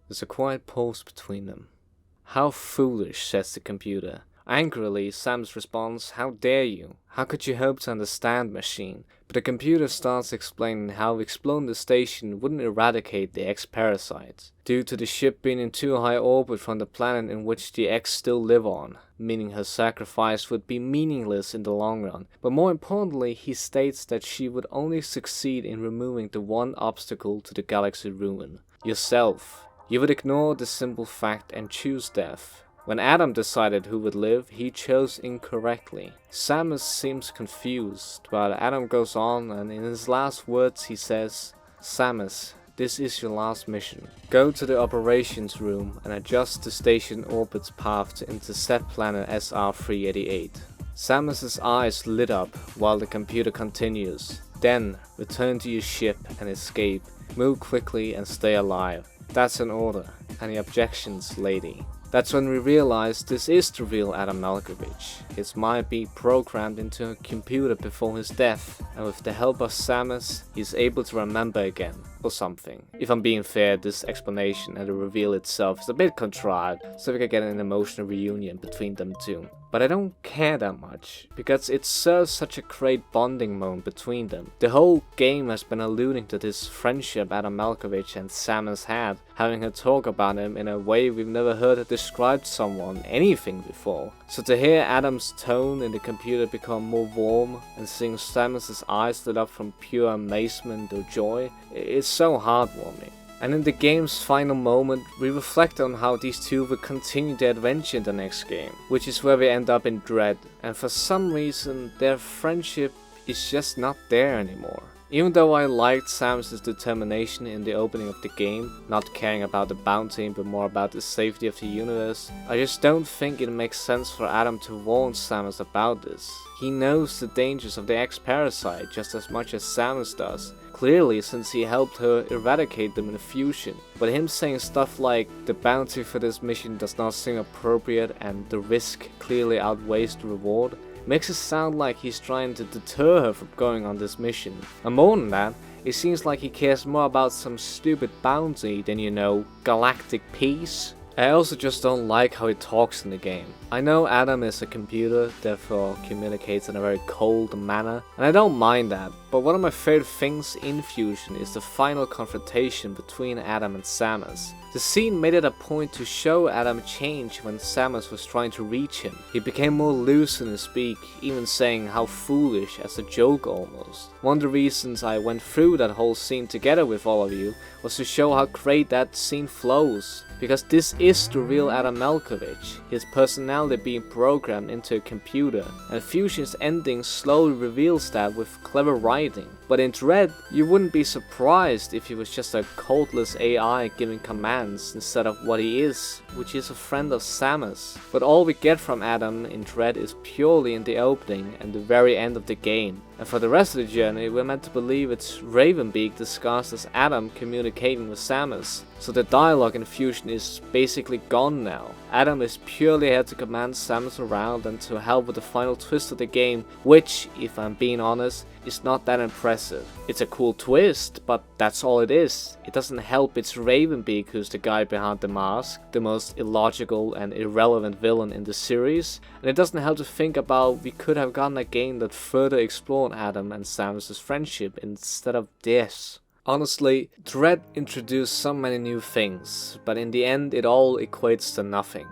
There's a quiet pause between them. "How foolish," says the computer. Angrily, Samus responds, "How dare you? How could you hope to understand, machine?" But the computer starts explaining how exploding the station wouldn't eradicate the X-parasites, due to the ship being in too high orbit from the planet in which the X still live on, meaning her sacrifice would be meaningless in the long run. But more importantly, he states that she would only succeed in removing the one obstacle to the galaxy ruin: yourself. You would ignore the simple fact and choose death. When Adam decided who would live, he chose incorrectly. Samus seems confused, but Adam goes on, and in his last words he says, "Samus, this is your last mission. Go to the operations room and adjust the station orbit's path to intercept planet SR-388. Samus's eyes lit up while the computer continues. Then, return to your ship and escape. Move quickly and stay alive. That's an order. Any objections, lady?" That's when we realize this is the real Adam Malkovich. His mind being programmed into a computer before his death, and with the help of Samus, he's able to remember again, or something. If I'm being fair, this explanation and the reveal itself is a bit contrived, so we can get an emotional reunion between them two. But I don't care that much, because it serves such a great bonding moment between them. The whole game has been alluding to this friendship Adam Malkovich and Samus had, having her talk about him in a way we've never heard her describe someone, anything before. So to hear Adam's tone in the computer become more warm, and seeing Samus's eyes lit up from pure amazement or joy, it's so heartwarming. And in the game's final moment, we reflect on how these two will continue their adventure in the next game, which is where we end up in Dread, and for some reason their friendship is just not there anymore. Even though I liked Samus's determination in the opening of the game, not caring about the bounty but more about the safety of the universe, I just don't think it makes sense for Adam to warn Samus about this. He knows the dangers of the X-parasite just as much as Samus does, clearly since he helped her eradicate them in a fusion. But him saying stuff like, "The bounty for this mission does not seem appropriate and the risk clearly outweighs the reward," makes it sound like he's trying to deter her from going on this mission. And more than that, it seems like he cares more about some stupid bounty than, galactic peace. I also just don't like how he talks in the game. I know Adam is a computer, therefore communicates in a very cold manner, and I don't mind that, but one of my favorite things in Fusion is the final confrontation between Adam and Samus. The scene made it a point to show Adam change when Samus was trying to reach him. He became more loose in his speak, even saying how foolish as a joke almost. One of the reasons I went through that whole scene together with all of you was to show how great that scene flows. Because this is the real Adam Malkovich, his personality being programmed into a computer, and Fusion's ending slowly reveals that with clever writing. But in Dread, you wouldn't be surprised if he was just a codeless AI giving commands instead of what he is, which is a friend of Samus. But all we get from Adam in Dread is purely in the opening and the very end of the game. And for the rest of the journey, we're meant to believe it's Beak disguised as Adam communicating with Samus. So the dialogue in Fusion is basically gone now. Adam is purely here to command Samus around and to help with the final twist of the game, which, if I'm being honest, is not that impressive. It's a cool twist, but that's all it is. It doesn't help it's Beak who's the guy behind the mask, the most illogical and irrelevant villain in the series, and it doesn't help to think about we could have gotten a game that further explored Adam and Samus' friendship instead of this. Honestly, Dread introduced so many new things, but in the end it all equates to nothing.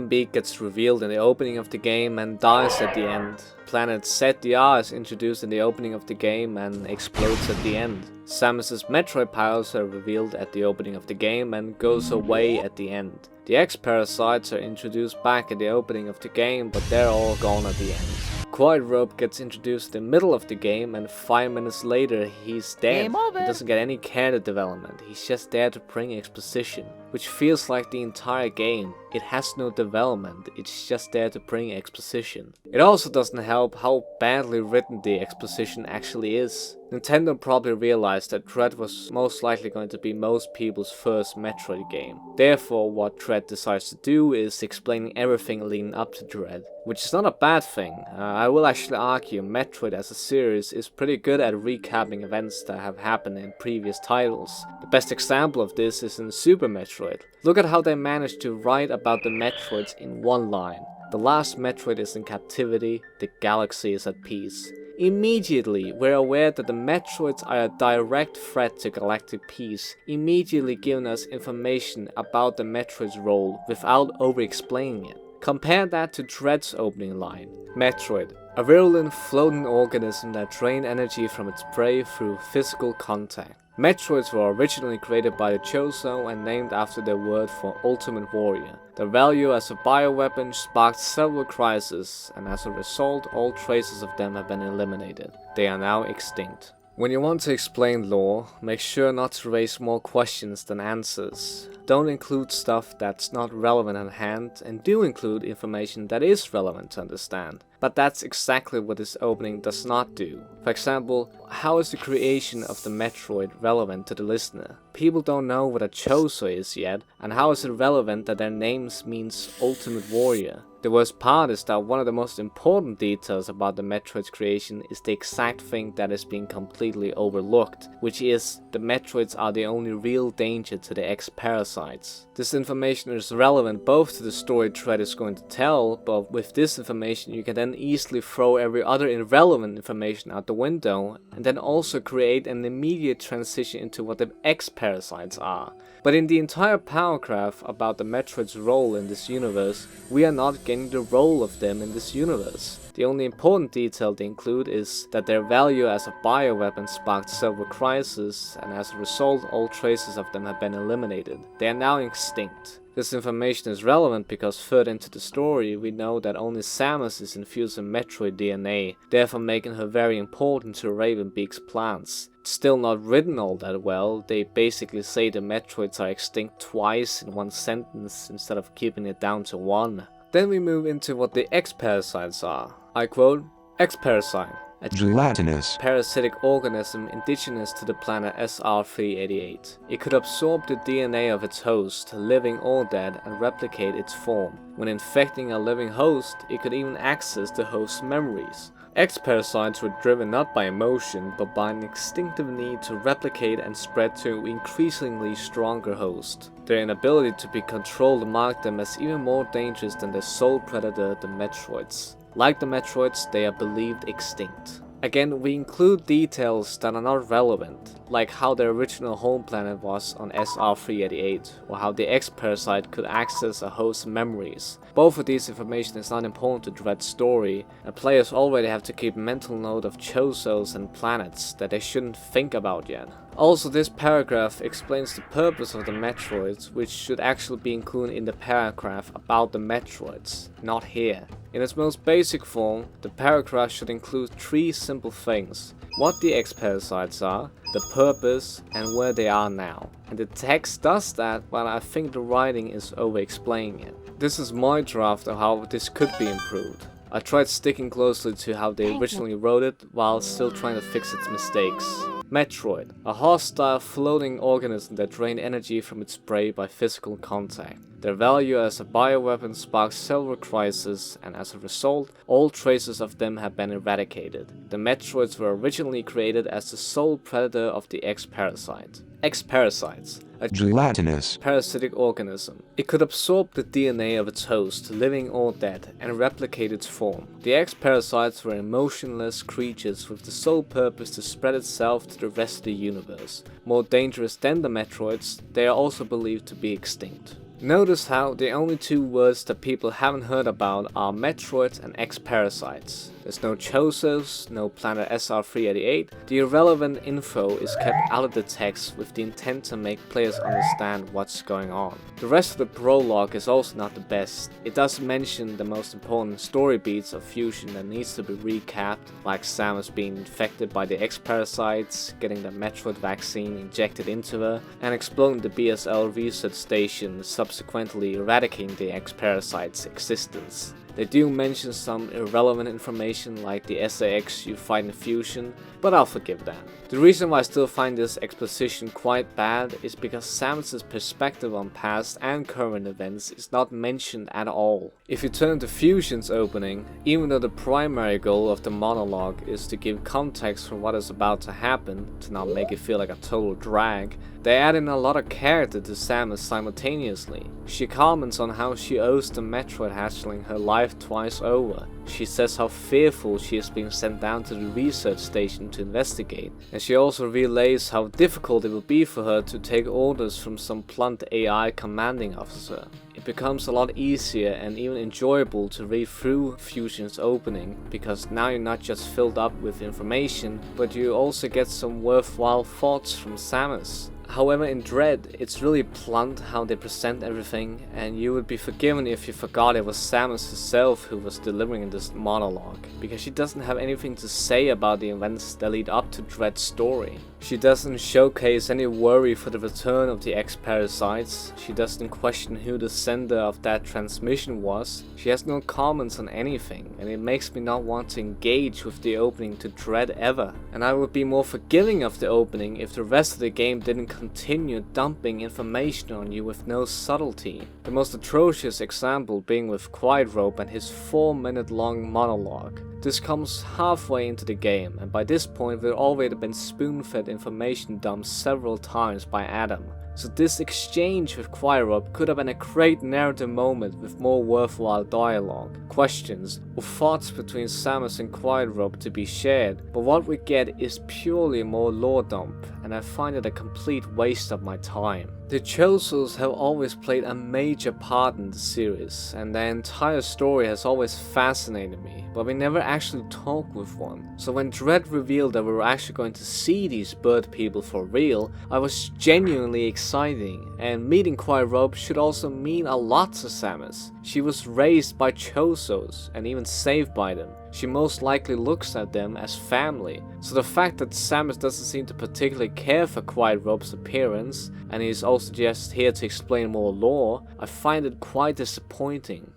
Beak gets revealed in the opening of the game and dies at the end. Planet ZDR is introduced in the opening of the game and explodes at the end. Samus's Metroid powers are revealed at the opening of the game and goes away at the end. The X-parasites are introduced back at the opening of the game, but they're all gone at the end. Quiet Rope gets introduced in the middle of the game and 5 minutes later he's dead. He doesn't get any character development, he's just there to bring exposition, which feels like the entire game. It has no development, it's just there to bring exposition. It also doesn't help how badly written the exposition actually is. Nintendo probably realized that Dread was most likely going to be most people's first Metroid game. Therefore, what Dread decides to do is explaining everything leading up to Dread, which is not a bad thing. I will actually argue Metroid as a series is pretty good at recapping events that have happened in previous titles. The best example of this is in Super Metroid. Look at how they managed to write about the Metroids in one line. The last Metroid is in captivity, the galaxy is at peace. Immediately, we're aware that the Metroids are a direct threat to galactic peace, immediately giving us information about the Metroid's role without over-explaining it. Compare that to Dread's opening line. Metroid, a virulent floating organism that drained energy from its prey through physical contact. Metroids were originally created by the Chozo and named after their word for ultimate warrior. Their value as a bioweapon sparked several crises, and as a result, all traces of them have been eliminated. They are now extinct. When you want to explain lore, make sure not to raise more questions than answers. Don't include stuff that's not relevant at hand, and do include information that is relevant to understand. But that's exactly what this opening does not do. For example, how is the creation of the Metroid relevant to the listener? People don't know what a Chozo is yet, and how is it relevant that their names means ultimate warrior? The worst part is that one of the most important details about the Metroid's creation is the exact thing that is being completely overlooked, which is the Metroids are the only real danger to the X-Parasites. This information is relevant both to the story Dread is going to tell, but with this information you can then easily throw every other irrelevant information out the window, and then also create an immediate transition into what the X-Parasites are. But in the entire paragraph about the Metroid's role in this universe, we are not getting the role of them in this universe. The only important detail they include is that their value as a bioweapon sparked several crises, and as a result all traces of them have been eliminated. They are now extinct. This information is relevant because further into the story we know that only Samus is infused in Metroid DNA, therefore making her very important to Raven Beak's plans. It's still not written all that well. They basically say the Metroids are extinct twice in one sentence instead of keeping it down to one. Then we move into what the X-Parasites are. I quote, X-Parasite, a gelatinous parasitic organism indigenous to the planet SR388. It could absorb the DNA of its host, living or dead, and replicate its form. When infecting a living host, it could even access the host's memories. X-Parasites were driven not by emotion, but by an instinctive need to replicate and spread to an increasingly stronger host. Their inability to be controlled marked them as even more dangerous than their sole predator, the Metroids. Like the Metroids, they are believed extinct. Again, we include details that are not relevant, like how their original home planet was on SR388, or how the X-Parasite could access a host's memories. Both of these information is not important to Dread's story, and players already have to keep mental note of Chozos and planets that they shouldn't think about yet. Also, this paragraph explains the purpose of the Metroids, which should actually be included in the paragraph about the Metroids, not here. In its most basic form, the paragraph should include three simple things: what the X-Parasites are, the purpose, and where they are now. And the text does that, but I think the writing is over-explaining it. This is my draft of how this could be improved. I tried sticking closely to how they originally wrote it, while still trying to fix its mistakes. Metroid, a hostile floating organism that drained energy from its prey by physical contact. Their value as a bioweapon sparked several crises, and as a result, all traces of them have been eradicated. The Metroids were originally created as the sole predator of the X-Parasite. X-Parasites, a gelatinous parasitic organism. It could absorb the DNA of its host, living or dead, and replicate its form. The X-Parasites were emotionless creatures with the sole purpose to spread itself to the rest of the universe. More dangerous than the Metroids, they are also believed to be extinct. Notice how the only two words that people haven't heard about are Metroid and X-Parasites. There's no Chozos, no planet SR388. The irrelevant info is kept out of the text with the intent to make players understand what's going on. The rest of the prologue is also not the best. It does mention the most important story beats of Fusion that needs to be recapped, like Samus being infected by the X-Parasites, getting the Metroid vaccine injected into her, and exploding the BSL research station, subsequently eradicating the X-Parasite's existence. They do mention some irrelevant information like the SAX you fight in Fusion, but I'll forgive that. The reason why I still find this exposition quite bad is because Samus' perspective on past and current events is not mentioned at all. If you turn to Fusion's opening, even though the primary goal of the monologue is to give context for what is about to happen, to not make it feel like a total drag, they add in a lot of character to Samus simultaneously. She comments on how she owes the Metroid hatchling her life life twice over. She says how fearful she is being sent down to the research station to investigate, and she also relays how difficult it will be for her to take orders from some blunt AI commanding officer. It becomes a lot easier and even enjoyable to read through Fusion's opening, because now you're not just filled up with information, but you also get some worthwhile thoughts from Samus. However, in Dread, it's really blunt how they present everything, and you would be forgiven if you forgot it was Samus herself who was delivering this monologue, because she doesn't have anything to say about the events that lead up to Dread's story. She doesn't showcase any worry for the return of the ex-parasites, she doesn't question who the sender of that transmission was, she has no comments on anything, and it makes me not want to engage with the opening to Dread ever. And I would be more forgiving of the opening if the rest of the game didn't continue dumping information on you with no subtlety. The most atrocious example being with Quiet Rope and his 4-minute long monologue. This comes halfway into the game, and by this point we've already been spoon-fed information dumped several times by Adam. So this exchange with Quiet Rope could have been a great narrative moment with more worthwhile dialogue, questions, or thoughts between Samus and Quiet Rope to be shared, but what we get is purely more lore dump, and I find it a complete waste of my time. The Chosos have always played a major part in the series, and their entire story has always fascinated me, but we never actually talked with one. So when Dread revealed that we were actually going to see these bird people for real, I was genuinely exciting, and meeting Quiet Rope should also mean a lot to Samus. She was raised by Chosos, and even saved by them. She most likely looks at them as family, so the fact that Samus doesn't seem to particularly care for Quiet Rope's appearance, and he's also just here to explain more lore, I find it quite disappointing.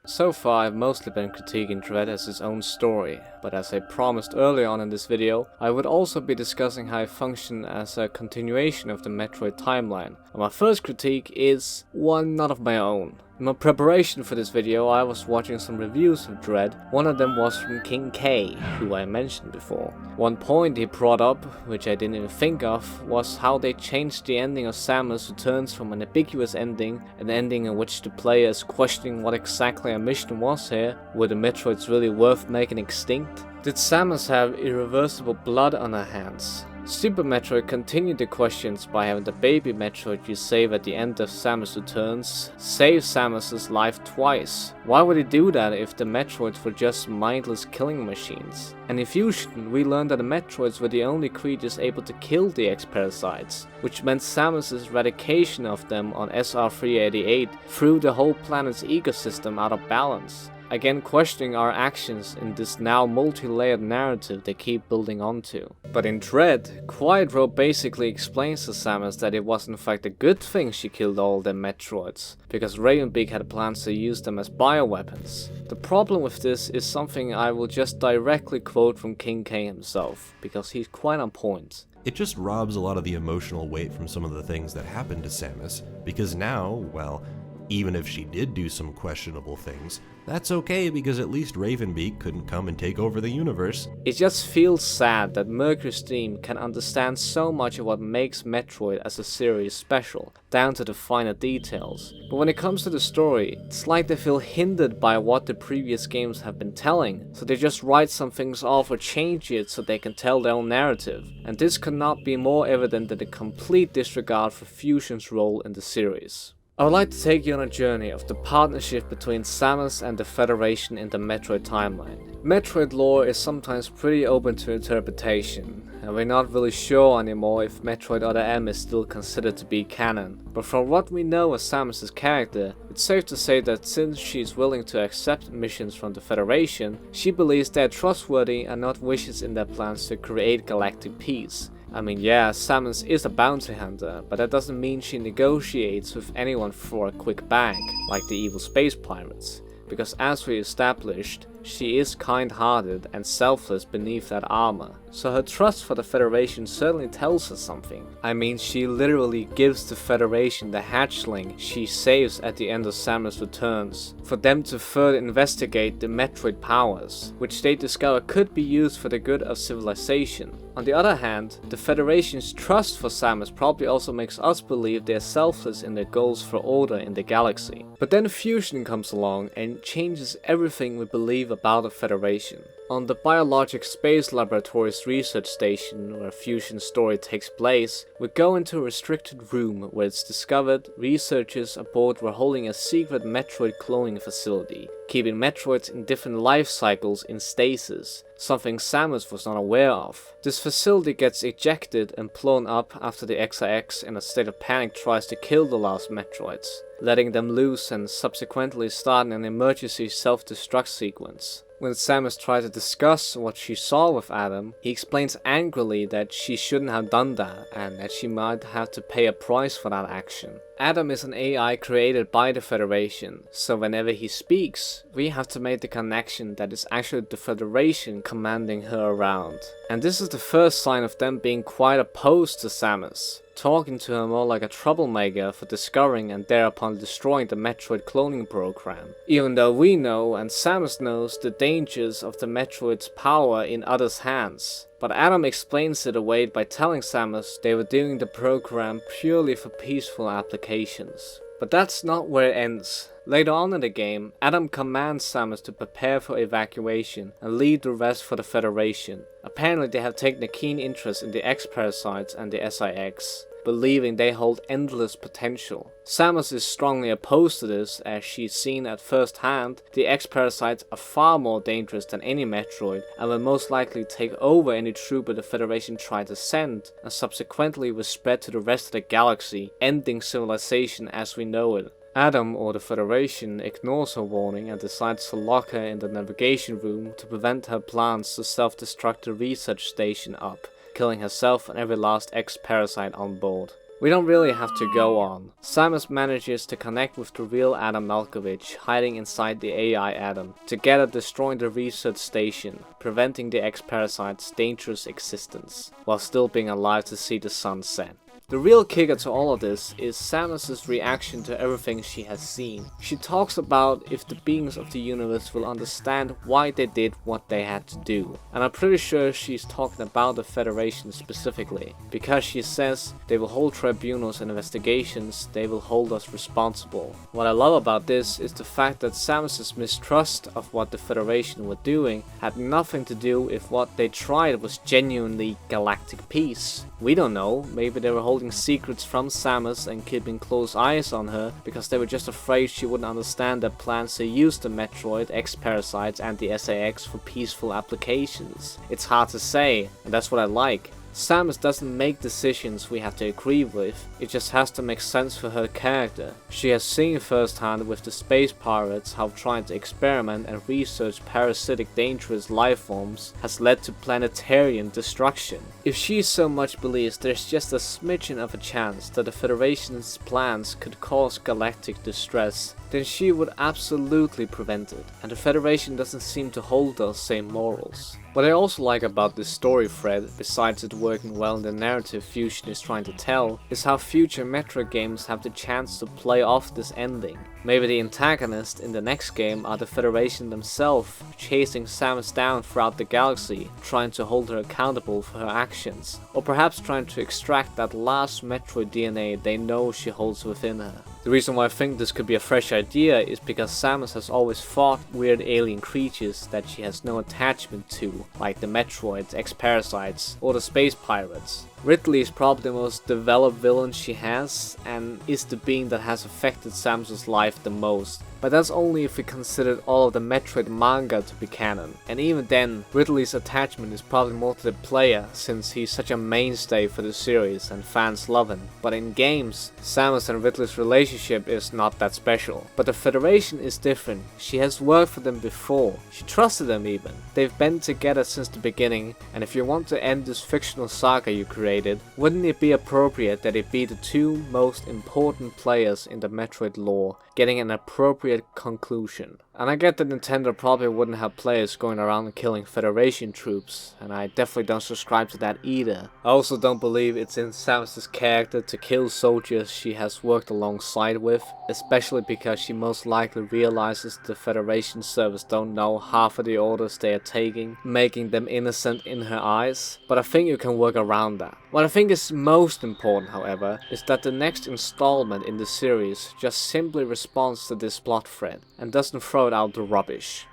So far I've mostly been critiquing Dread as its own story, but as I promised earlier on in this video, I would also be discussing how it functions as a continuation of the Metroid timeline. And my first critique is one not of my own. In my preparation for this video, I was watching some reviews of Dread. One of them was from King K, who I mentioned before. One point he brought up, which I didn't even think of, was how they changed the ending of Samus Returns from an ambiguous ending, an ending in which the player is questioning what exactly our mission was here. Were the Metroids really worth making extinct? Did Samus have irreversible blood on her hands? Super Metroid continued the questions by having the baby Metroid you save at the end of Samus Returns save Samus's life twice. Why would he do that if the Metroids were just mindless killing machines? And in Fusion, we learned that the Metroids were the only creatures able to kill the X-Parasites, which meant Samus's eradication of them on SR388 threw the whole planet's ecosystem out of balance. Again questioning our actions in this now multi-layered narrative they keep building onto. But in Dread, Quiet Rope basically explains to Samus that it was in fact a good thing she killed all the Metroids, because Beak had plans to use them as bioweapons. The problem with this is something I will just directly quote from King K himself, because he's quite on point. It just robs a lot of the emotional weight from some of the things that happened to Samus, because now, well, even if she did do some questionable things, that's okay because at least Beak couldn't come and take over the universe. It just feels sad that Mercury's team can understand so much of what makes Metroid as a series special, down to the finer details. But when it comes to the story, it's like they feel hindered by what the previous games have been telling, so they just write some things off or change it so they can tell their own narrative. And this could not be more evident than the complete disregard for Fusion's role in the series. I would like to take you on a journey of the partnership between Samus and the Federation in the Metroid timeline. Metroid lore is sometimes pretty open to interpretation, and we're not really sure anymore if Metroid Other M is still considered to be canon. But from what we know of Samus' character, it's safe to say that since she's willing to accept missions from the Federation, she believes they're trustworthy and not wishes in their plans to create galactic peace. I mean, yeah, Samus is a bounty hunter, but that doesn't mean she negotiates with anyone for a quick bag, like the evil space pirates. Because as we established, she is kind-hearted and selfless beneath that armor, so her trust for the Federation certainly tells us something. I mean, she literally gives the Federation the hatchling she saves at the end of Samus Returns, for them to further investigate the Metroid powers, which they discover could be used for the good of civilization. On the other hand, the Federation's trust for Samus probably also makes us believe they're selfless in their goals for order in the galaxy. But then fusion comes along and changes everything we believe about the Federation. On the Biologic Space Laboratory's research station, where Fusion's story takes place, we go into a restricted room where it's discovered researchers aboard were holding a secret Metroid cloning facility, keeping Metroids in different life cycles in stasis, something Samus was not aware of. This facility gets ejected and blown up after the XIX in a state of panic tries to kill the last Metroids, letting them loose and subsequently starting an emergency self-destruct sequence. When Samus tries to discuss what she saw with Adam, he explains angrily that she shouldn't have done that and that she might have to pay a price for that action. Adam is an AI created by the Federation, so whenever he speaks, we have to make the connection that it's actually the Federation commanding her around. And this is the first sign of them being quite opposed to Samus, talking to her more like a troublemaker for discovering and thereupon destroying the Metroid cloning program. Even though we know and Samus knows the dangers of the Metroid's power in others' hands. But Adam explains it away by telling Samus they were doing the program purely for peaceful applications. But that's not where it ends. Later on in the game, Adam commands Samus to prepare for evacuation and lead the rest for the Federation. Apparently they have taken a keen interest in the X-Parasites and the SIX, believing they hold endless potential. Samus is strongly opposed to this, as she's seen at first hand the X-Parasites are far more dangerous than any Metroid and will most likely take over any trooper the Federation tried to send, and subsequently will spread to the rest of the galaxy, ending civilization as we know it. Adam, or the Federation, ignores her warning and decides to lock her in the navigation room to prevent her plans to self-destruct the research station up, killing herself and every last X-Parasite on board. We don't really have to go on. Samus manages to connect with the real Adam Malkovich hiding inside the AI Adam, together destroying the research station, preventing the X-Parasite's dangerous existence, while still being alive to see the sun set. The real kicker to all of this is Samus's reaction to everything she has seen. She talks about if the beings of the universe will understand why they did what they had to do. And I'm pretty sure she's talking about the Federation specifically, because she says they will hold tribunals and investigations, they will hold us responsible. What I love about this is the fact that Samus's mistrust of what the Federation were doing had nothing to do with what they tried was genuinely galactic peace. We don't know, maybe they were holding secrets from Samus and keeping close eyes on her because they were just afraid she wouldn't understand their plans to use the Metroid, X-Parasites and the SAX for peaceful applications. It's hard to say, and that's what I like. Samus doesn't make decisions we have to agree with, it just has to make sense for her character. She has seen firsthand with the space pirates how trying to experiment and research parasitic dangerous life forms has led to planetarian destruction. If she so much believes there's just a smidgen of a chance that the Federation's plans could cause galactic distress, then she would absolutely prevent it, and the Federation doesn't seem to hold those same morals. What I also like about this story thread, besides it working well in the narrative Fusion is trying to tell, is how future Metroid games have the chance to play off this ending. Maybe the antagonist in the next game are the Federation themselves, chasing Samus down throughout the galaxy, trying to hold her accountable for her actions, or perhaps trying to extract that last Metroid DNA they know she holds within her. The reason why I think this could be a fresh idea is because Samus has always fought weird alien creatures that she has no attachment to, like the Metroids, X-Parasites, or the space pirates. Ridley is probably the most developed villain she has, and is the being that has affected Samus's life the most. But that's only if we considered all of the Metroid manga to be canon. And even then, Ridley's attachment is probably more to the player, since he's such a mainstay for the series and fans love him. But in games, Samus and Ridley's relationship is not that special. But the Federation is different. She has worked for them before. She trusted them even. They've been together since the beginning, and if you want to end this fictional saga you created, wouldn't it be appropriate that it be the two most important players in the Metroid lore, getting an appropriate appropriate conclusion. And I get that Nintendo probably wouldn't have players going around and killing Federation troops, and I definitely don't subscribe to that either. I also don't believe it's in Samus's character to kill soldiers she has worked alongside with, especially because she most likely realizes the Federation service don't know half of the orders they are taking, making them innocent in her eyes, but I think you can work around that. What I think is most important, however, is that the next installment in the series just simply responds to this plot thread and doesn't throw it out the rubbish.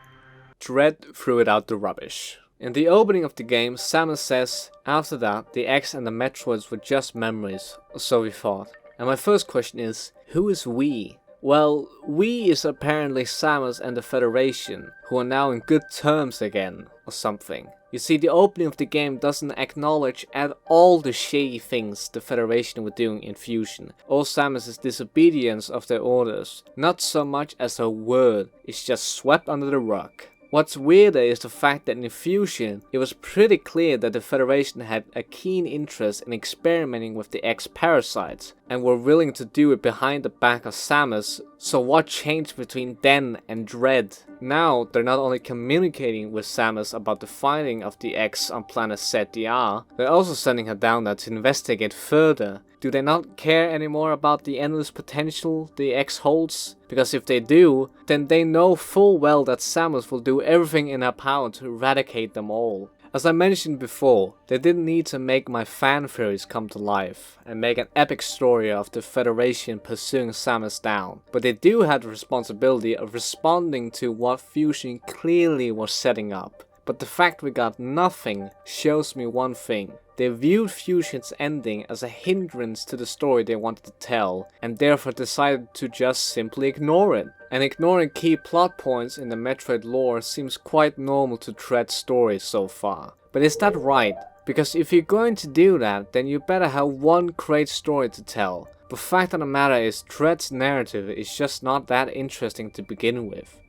Dread threw it out the rubbish. In the opening of the game, Samus says, after that, the X and the Metroids were just memories, or so we thought. And my first question is, who is we? Well, we is apparently Samus and the Federation, who are now in good terms again, or something. You see, the opening of the game doesn't acknowledge at all the shady things the Federation were doing in Fusion, or Samus' disobedience of their orders. Not so much as a word, it's just swept under the rug. What's weirder is the fact that in Fusion, it was pretty clear that the Federation had a keen interest in experimenting with the X-parasites, and were willing to do it behind the back of Samus, so what changed between then and Dread? Now, they're not only communicating with Samus about the finding of the X on planet ZDR, they're also sending her down there to investigate further. Do they not care anymore about the endless potential the X holds? Because if they do, then they know full well that Samus will do everything in her power to eradicate them all. As I mentioned before, they didn't need to make my fan theories come to life and make an epic story of the Federation pursuing Samus down, but they do have the responsibility of responding to what Fusion clearly was setting up. But the fact we got nothing shows me one thing. They viewed Fusion's ending as a hindrance to the story they wanted to tell, and therefore decided to just simply ignore it. And ignoring key plot points in the Metroid lore seems quite normal to Dread's story so far. But is that right? Because if you're going to do that, then you better have one great story to tell. The fact of the matter is, Dread's narrative is just not that interesting to begin with.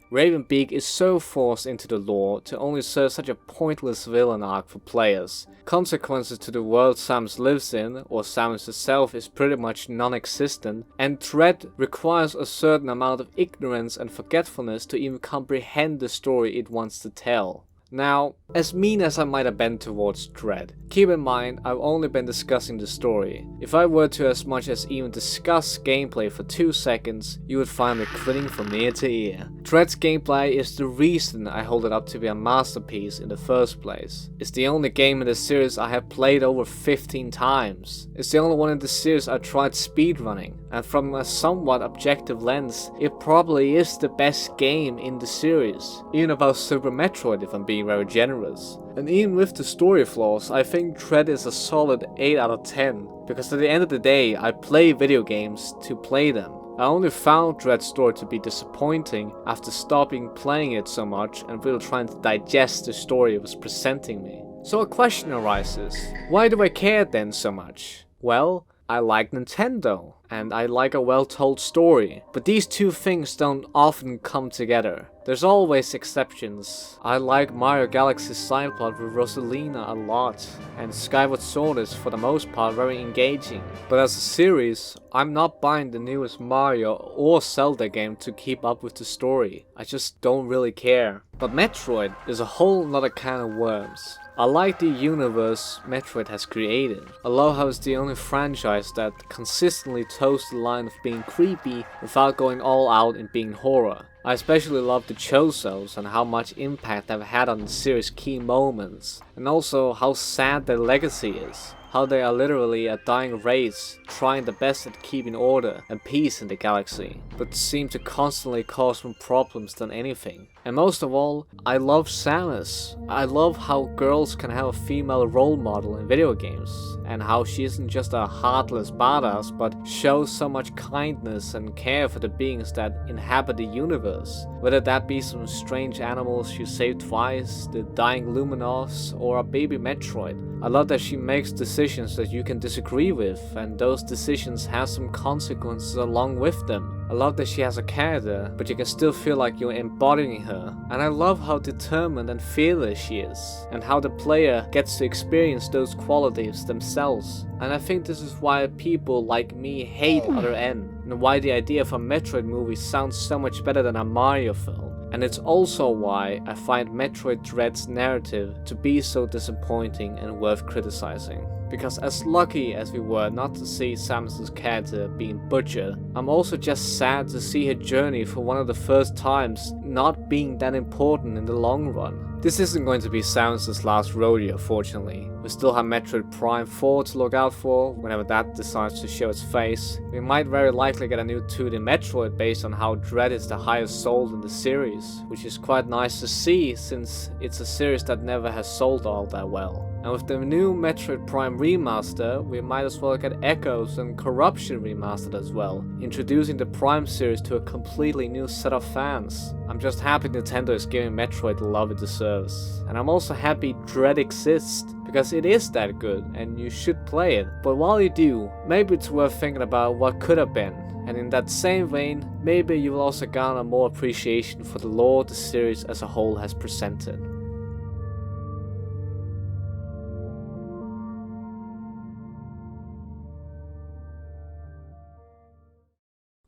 Beak is so forced into the lore to only serve such a pointless villain arc for players. Consequences to the world Samus lives in, or Samus herself, is pretty much non-existent, and Dread requires a certain amount of ignorance and forgetfulness to even comprehend the story it wants to tell. Now, as mean as I might have been towards Dread, keep in mind I've only been discussing the story. If I were to as much as even discuss gameplay for 2 seconds, you would find me grinning from ear to ear. Dread's gameplay is the reason I hold it up to be a masterpiece in the first place. It's the only game in the series I have played over 15 times. It's the only one in the series I tried speedrunning, and from a somewhat objective lens, it probably is the best game in the series. Even about Super Metroid if I'm being very generous. And even with the story flaws, I think Dread is a solid 8 out of 10, because at the end of the day, I play video games to play them. I only found Dread's story to be disappointing after stopping playing it so much and really trying to digest the story it was presenting me. So a question arises, why do I care then so much? Well, I like Nintendo, and I like a well-told story, but these two things don't often come together. There's always exceptions. I like Mario Galaxy's side plot with Rosalina a lot, and Skyward Sword is for the most part very engaging. But as a series, I'm not buying the newest Mario or Zelda game to keep up with the story. I just don't really care. But Metroid is a whole nother can of worms. I like the universe Metroid has created. I love how it's the only franchise that consistently toes the line of being creepy without going all out and being horror. I especially love the Chozos and how much impact they've had on the series' key moments, and also how sad their legacy is. How they are literally a dying race, trying the best at keeping order and peace in the galaxy, but seem to constantly cause more problems than anything. And most of all, I love Samus. I love how girls can have a female role model in video games, and how she isn't just a heartless badass, but shows so much kindness and care for the beings that inhabit the universe. Whether that be some strange animals she saved twice, the dying Luminos, or a baby Metroid. I love that she makes decisions that you can disagree with, and those decisions have some consequences along with them. I love that she has a character, but you can still feel like you're embodying her. And I love how determined and fearless she is, and how the player gets to experience those qualities themselves. And I think this is why people like me hate Other N, and why the idea of a Metroid movie sounds so much better than a Mario film. And it's also why I find Metroid Dread's narrative to be so disappointing and worth criticizing. Because as lucky as we were not to see Samus's character being butchered, I'm also just sad to see her journey for one of the first times not being that important in the long run. This isn't going to be Samus's last rodeo, fortunately. We still have Metroid Prime 4 to look out for, whenever that decides to show its face. We might very likely get a new 2D Metroid based on how Dread is the highest sold in the series, which is quite nice to see since it's a series that never has sold all that well. And with the new Metroid Prime remaster, we might as well get Echoes and Corruption remastered as well, introducing the Prime series to a completely new set of fans. I'm just happy Nintendo is giving Metroid the love it deserves. And I'm also happy Dread exists, because it is that good and you should play it. But while you do, maybe it's worth thinking about what could have been. And in that same vein, maybe you will also garner more appreciation for the lore the series as a whole has presented.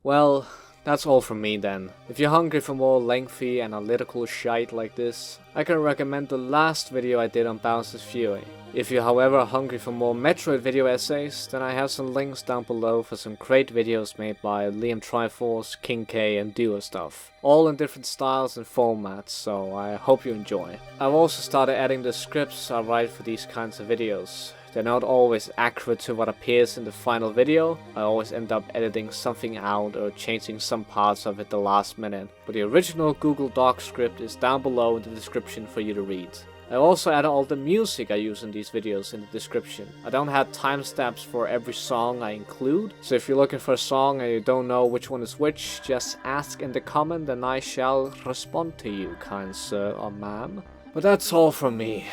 Well, that's all from me then. If you're hungry for more lengthy analytical shite like this, I can recommend the last video I did on Bowser's Fury. If you're however are hungry for more Metroid video essays, then I have some links down below for some great videos made by Liam Triforce, King K and Doer Stuff. All in different styles and formats, so I hope you enjoy. I've also started adding the scripts I write for these kinds of videos. They're not always accurate to what appears in the final video. I always end up editing something out or changing some parts of it the last minute. But the original Google Doc script is down below in the description for you to read. I also added all the music I use in these videos in the description. I don't have timestamps for every song I include, so if you're looking for a song and you don't know which one is which, just ask in the comment and I shall respond to you, kind sir or ma'am. But that's all from me.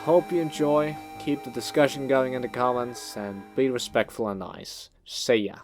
Hope you enjoy, keep the discussion going in the comments, and be respectful and nice. See ya.